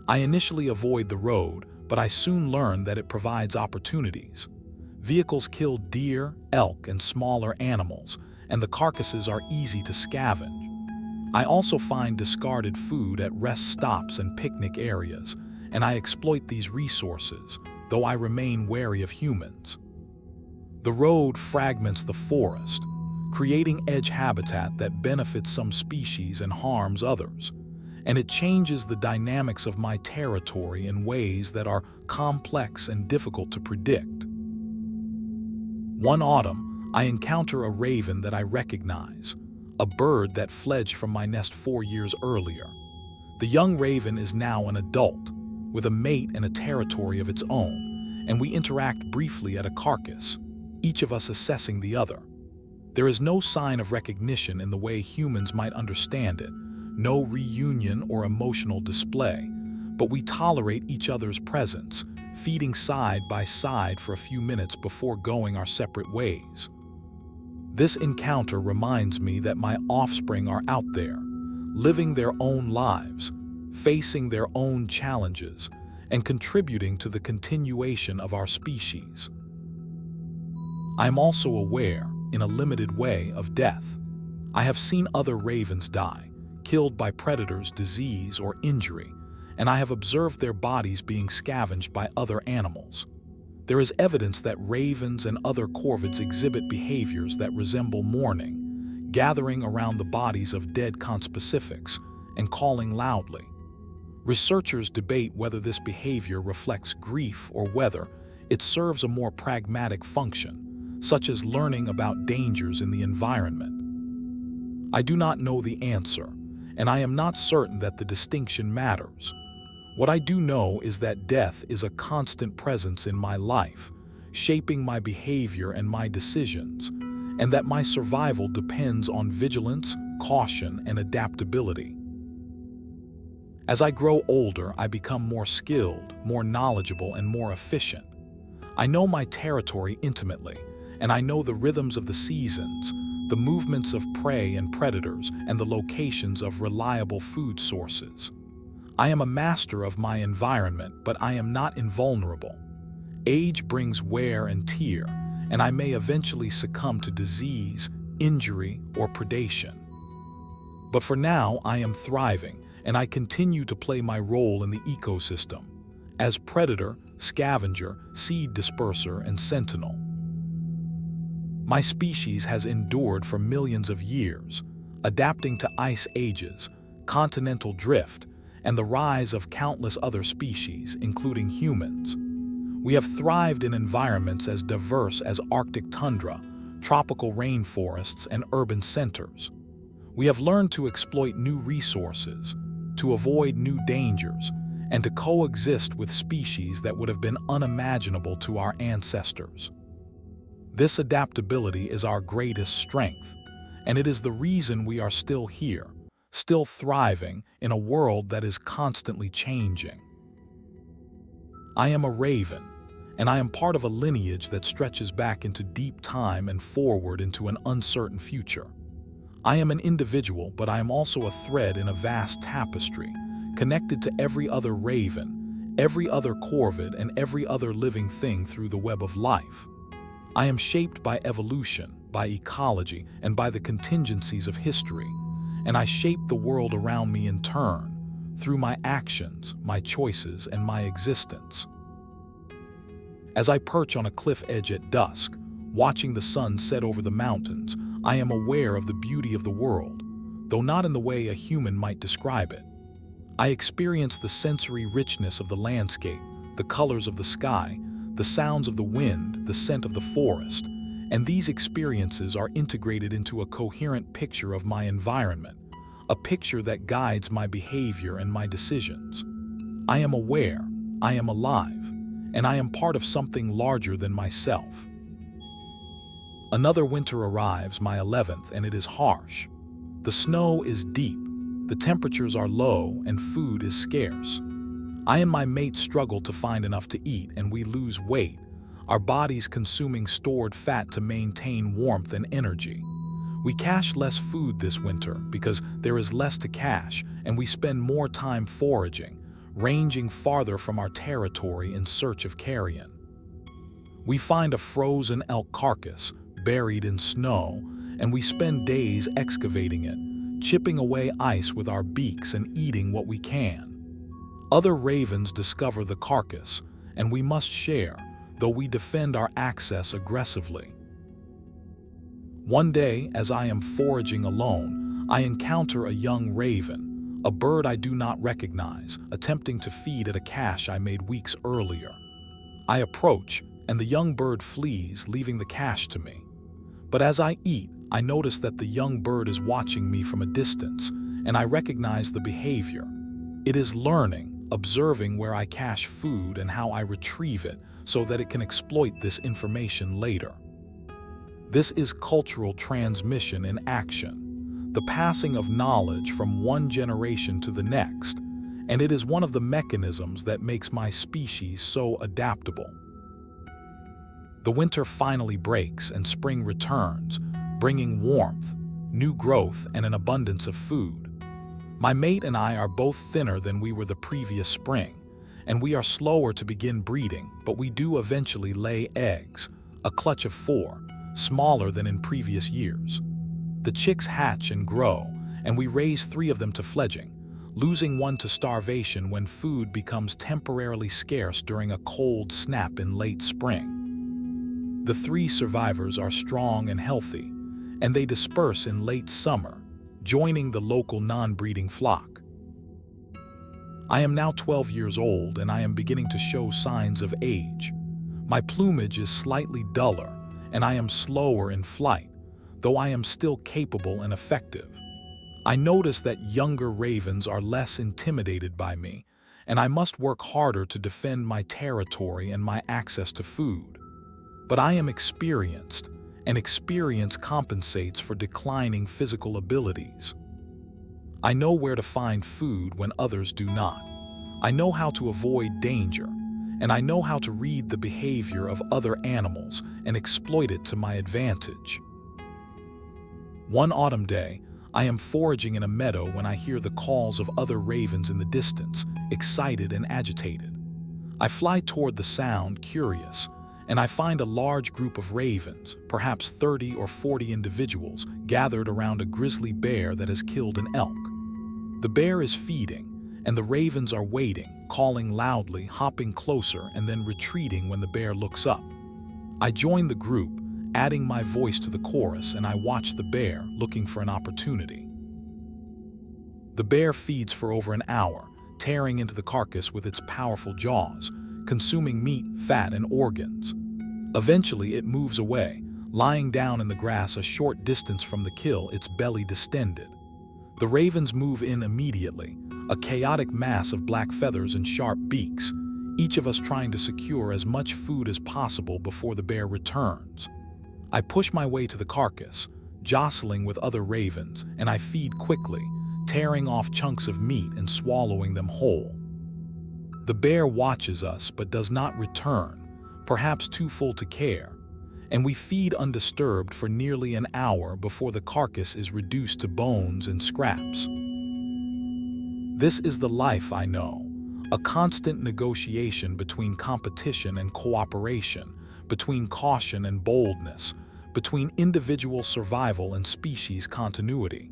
I initially avoid the road, but I soon learn that it provides opportunities. Vehicles kill deer, elk, and smaller animals, and the carcasses are easy to scavenge. I also find discarded food at rest stops and picnic areas, and I exploit these resources, though I remain wary of humans. The road fragments the forest, creating edge habitat that benefits some species and harms others, and it changes the dynamics of my territory in ways that are complex and difficult to predict. One autumn, I encounter a raven that I recognize, a bird that fledged from my nest 4 years earlier. The young raven is now an adult, with a mate and a territory of its own, and we interact briefly at a carcass, each of us assessing the other. There is no sign of recognition in the way humans might understand it, no reunion or emotional display, but we tolerate each other's presence, feeding side by side for a few minutes before going our separate ways. This encounter reminds me that my offspring are out there, living their own lives, facing their own challenges, and contributing to the continuation of our species. I'm also aware, in a limited way, of death. I have seen other ravens die, killed by predators, disease, or injury, and I have observed their bodies being scavenged by other animals. There is evidence that ravens and other corvids exhibit behaviors that resemble mourning, gathering around the bodies of dead conspecifics and calling loudly. Researchers debate whether this behavior reflects grief or whether it serves a more pragmatic function, such as learning about dangers in the environment. I do not know the answer, and I am not certain that the distinction matters. What I do know is that death is a constant presence in my life, shaping my behavior and my decisions, and that my survival depends on vigilance, caution, and adaptability. As I grow older, I become more skilled, more knowledgeable, and more efficient. I know my territory intimately, and I know the rhythms of the seasons, the movements of prey and predators, and the locations of reliable food sources. I am a master of my environment, but I am not invulnerable. Age brings wear and tear, and I may eventually succumb to disease, injury, or predation. But for now, I am thriving, and I continue to play my role in the ecosystem, as predator, scavenger, seed disperser, and sentinel. My species has endured for millions of years, adapting to ice ages, continental drift, and the rise of countless other species, including humans. We have thrived in environments as diverse as Arctic tundra, tropical rainforests, and urban centers. We have learned to exploit new resources, to avoid new dangers, and to coexist with species that would have been unimaginable to our ancestors. This adaptability is our greatest strength, and it is the reason we are still here, still thriving in a world that is constantly changing. I am a raven, and I am part of a lineage that stretches back into deep time and forward into an uncertain future. I am an individual, but I am also a thread in a vast tapestry, connected to every other raven, every other corvid, and every other living thing through the web of life. I am shaped by evolution, by ecology, and by the contingencies of history, and I shape the world around me in turn, through my actions, my choices, and my existence. As I perch on a cliff edge at dusk, watching the sun set over the mountains, I am aware of the beauty of the world, though not in the way a human might describe it. I experience the sensory richness of the landscape, the colors of the sky, the sounds of the wind, the scent of the forest, and these experiences are integrated into a coherent picture of my environment, a picture that guides my behavior and my decisions. I am aware, I am alive, and I am part of something larger than myself. Another winter arrives, my 11th, and it is harsh. The snow is deep, the temperatures are low, and food is scarce. I and my mate struggle to find enough to eat, and we lose weight, our bodies consuming stored fat to maintain warmth and energy. We cache less food this winter because there is less to cache, and we spend more time foraging, ranging farther from our territory in search of carrion. We find a frozen elk carcass, buried in snow, and we spend days excavating it, chipping away ice with our beaks and eating what we can. Other ravens discover the carcass, and we must share, though we defend our access aggressively. One day, as I am foraging alone, I encounter a young raven, a bird I do not recognize, attempting to feed at a cache I made weeks earlier. I approach, and the young bird flees, leaving the cache to me. But as I eat, I notice that the young bird is watching me from a distance, and I recognize the behavior. It is learning, observing where I cache food and how I retrieve it so that it can exploit this information later. This is cultural transmission in action, the passing of knowledge from one generation to the next, and it is one of the mechanisms that makes my species so adaptable. The winter finally breaks and spring returns, bringing warmth, new growth, and an abundance of food. My mate and I are both thinner than we were the previous spring, and we are slower to begin breeding, but we do eventually lay eggs, a clutch of 4, smaller than in previous years. The chicks hatch and grow, and we raise 3 of them to fledging, losing one to starvation when food becomes temporarily scarce during a cold snap in late spring. The 3 survivors are strong and healthy, and they disperse in late summer, joining the local non-breeding flock. I am now 12 years old, and I am beginning to show signs of age. My plumage is slightly duller, and I am slower in flight, though I am still capable and effective. I notice that younger ravens are less intimidated by me, and I must work harder to defend my territory and my access to food. But I am experienced, and experience compensates for declining physical abilities. I know where to find food when others do not. I know how to avoid danger, and I know how to read the behavior of other animals and exploit it to my advantage. One autumn day, I am foraging in a meadow when I hear the calls of other ravens in the distance, excited and agitated. I fly toward the sound, curious, and I find a large group of ravens, perhaps 30 or 40 individuals, gathered around a grizzly bear that has killed an elk. The bear is feeding, and the ravens are waiting, calling loudly, hopping closer, and then retreating when the bear looks up. I join the group, adding my voice to the chorus, and I watch the bear, looking for an opportunity. The bear feeds for over an hour, tearing into the carcass with its powerful jaws, consuming meat, fat, and organs. Eventually, it moves away, lying down in the grass a short distance from the kill, its belly distended. The ravens move in immediately, a chaotic mass of black feathers and sharp beaks, each of us trying to secure as much food as possible before the bear returns. I push my way to the carcass, jostling with other ravens, and I feed quickly, tearing off chunks of meat and swallowing them whole. The bear watches us but does not return, perhaps too full to care, and we feed undisturbed for nearly an hour before the carcass is reduced to bones and scraps. This is the life I know, a constant negotiation between competition and cooperation, between caution and boldness, between individual survival and species continuity.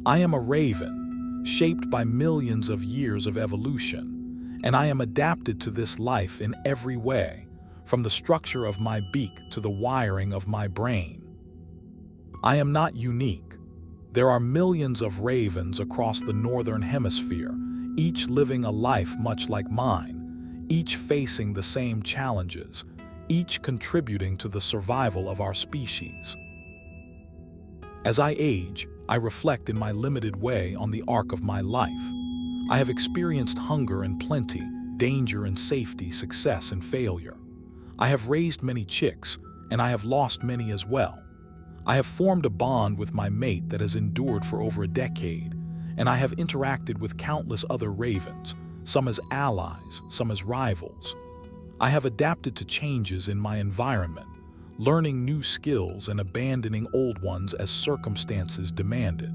I am a raven, shaped by millions of years of evolution, and I am adapted to this life in every way, from the structure of my beak to the wiring of my brain. I am not unique. There are millions of ravens across the northern hemisphere, each living a life much like mine, each facing the same challenges, each contributing to the survival of our species. As I age, I reflect in my limited way on the arc of my life. I have experienced hunger and plenty, danger and safety, success and failure. I have raised many chicks, and I have lost many as well. I have formed a bond with my mate that has endured for over a decade, and I have interacted with countless other ravens, some as allies, some as rivals. I have adapted to changes in my environment, learning new skills and abandoning old ones as circumstances demanded.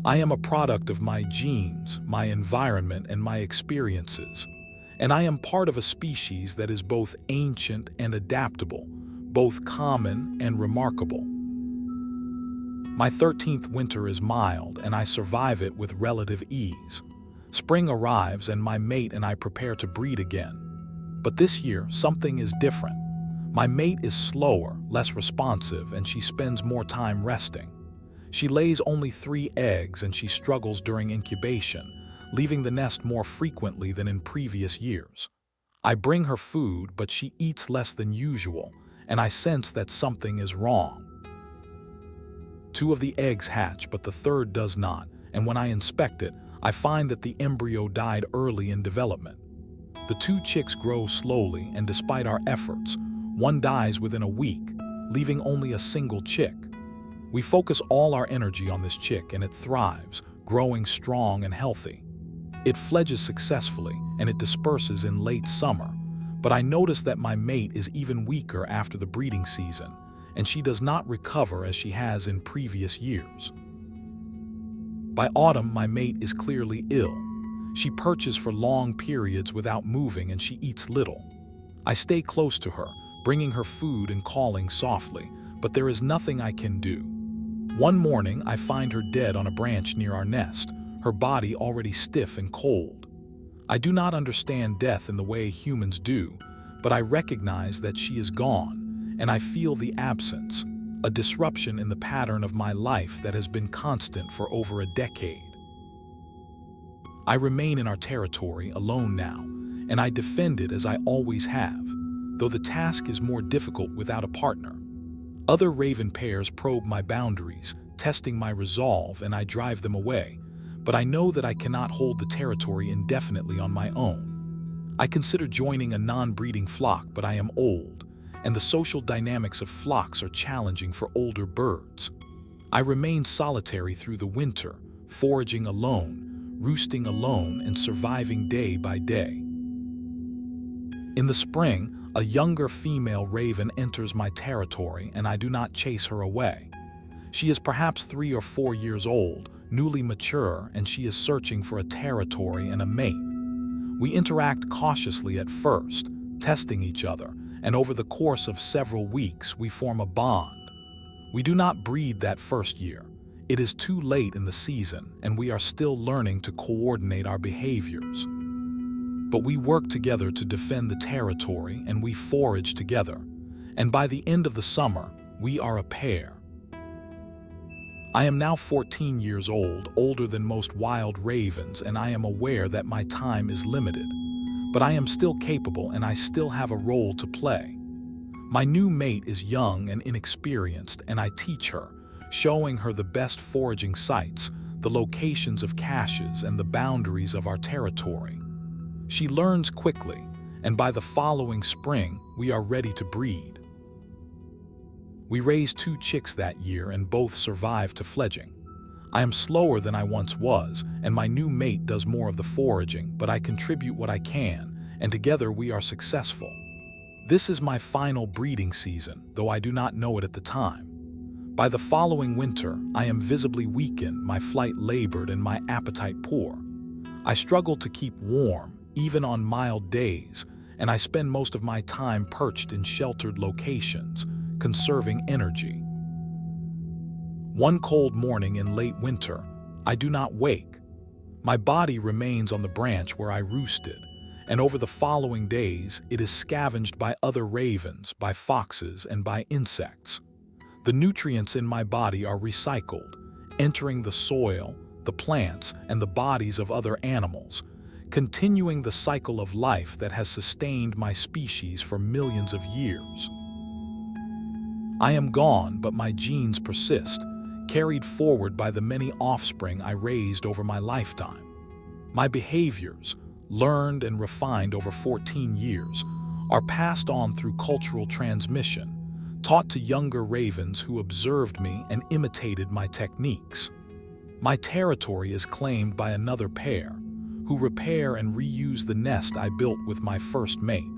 I am a product of my genes, my environment, and my experiences, and I am part of a species that is both ancient and adaptable, both common and remarkable. My 13th winter is mild, and I survive it with relative ease. Spring arrives, and my mate and I prepare to breed again. But this year, something is different. My mate is slower, less responsive, and she spends more time resting. She lays only 3 eggs, and she struggles during incubation, leaving the nest more frequently than in previous years. I bring her food, but she eats less than usual, and I sense that something is wrong. 2 of the eggs hatch, but the 3rd does not, and when I inspect it, I find that the embryo died early in development. The 2 chicks grow slowly, and despite our efforts, one dies within a week, leaving only a single chick. We focus all our energy on this chick, and it thrives, growing strong and healthy. It fledges successfully, and it disperses in late summer, but I notice that my mate is even weaker after the breeding season, and she does not recover as she has in previous years. By autumn, my mate is clearly ill. She perches for long periods without moving, and she eats little. I stay close to her, bringing her food and calling softly, but there is nothing I can do. One morning, I find her dead on a branch near our nest, her body already stiff and cold. I do not understand death in the way humans do, but I recognize that she is gone, and I feel the absence, a disruption in the pattern of my life that has been constant for over a decade. I remain in our territory alone now, and I defend it as I always have, though the task is more difficult without a partner. Other raven pairs probe my boundaries, testing my resolve, and I drive them away, but I know that I cannot hold the territory indefinitely on my own. I consider joining a non-breeding flock, but I am old, and the social dynamics of flocks are challenging for older birds. I remain solitary through the winter, foraging alone, roosting alone, and surviving day by day. In the spring, a younger female raven enters my territory, and I do not chase her away. She is perhaps 3 or 4 years old, newly mature, and she is searching for a territory and a mate. We interact cautiously at first, testing each other, and over the course of several weeks, we form a bond. We do not breed that first year. It is too late in the season, and we are still learning to coordinate our behaviors. But we work together to defend the territory, and we forage together. And by the end of the summer, we are a pair. I am now 14 years old, older than most wild ravens, and I am aware that my time is limited. But I am still capable and I still have a role to play. My new mate is young and inexperienced, and I teach her, showing her the best foraging sites, the locations of caches, and the boundaries of our territory. She learns quickly, and by the following spring, we are ready to breed. We raised 2 chicks that year and both survived to fledging. I am slower than I once was, and my new mate does more of the foraging, but I contribute what I can, and together we are successful. This is my final breeding season, though I do not know it at the time. By the following winter, I am visibly weakened, my flight labored, and my appetite poor. I struggle to keep warm, even on mild days, and I spend most of my time perched in sheltered locations, conserving energy. One cold morning in late winter, I do not wake. My body remains on the branch where I roosted, and over the following days, it is scavenged by other ravens, by foxes, and by insects. The nutrients in my body are recycled, entering the soil, the plants, and the bodies of other animals, continuing the cycle of life that has sustained my species for millions of years. I am gone, but my genes persist, carried forward by the many offspring I raised over my lifetime. My behaviors, learned and refined over 14 years, are passed on through cultural transmission, taught to younger ravens who observed me and imitated my techniques. My territory is claimed by another pair, who repair and reuse the nest I built with my first mate,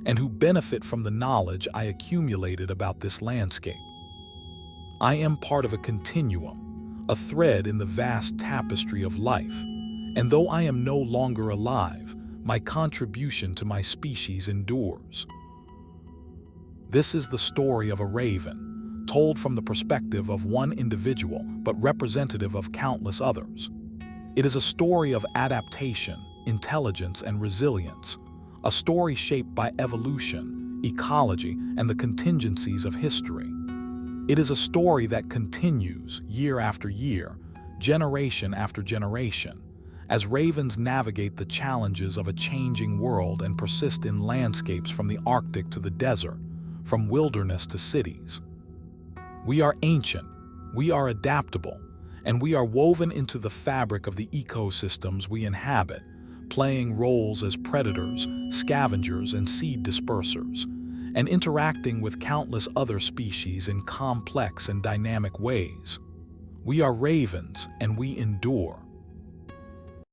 and who benefit from the knowledge I accumulated about this landscape. I am part of a continuum, a thread in the vast tapestry of life, and though I am no longer alive, my contribution to my species endures. This is the story of a raven, told from the perspective of one individual but representative of countless others. It is a story of adaptation, intelligence, and resilience, a story shaped by evolution, ecology, and the contingencies of history. It is a story that continues year after year, generation after generation, as ravens navigate the challenges of a changing world and persist in landscapes from the Arctic to the desert, from wilderness to cities. We are ancient, we are adaptable, and we are woven into the fabric of the ecosystems we inhabit, playing roles as predators, scavengers, and seed dispersers, and interacting with countless other species in complex and dynamic ways. We are ravens, and we endure.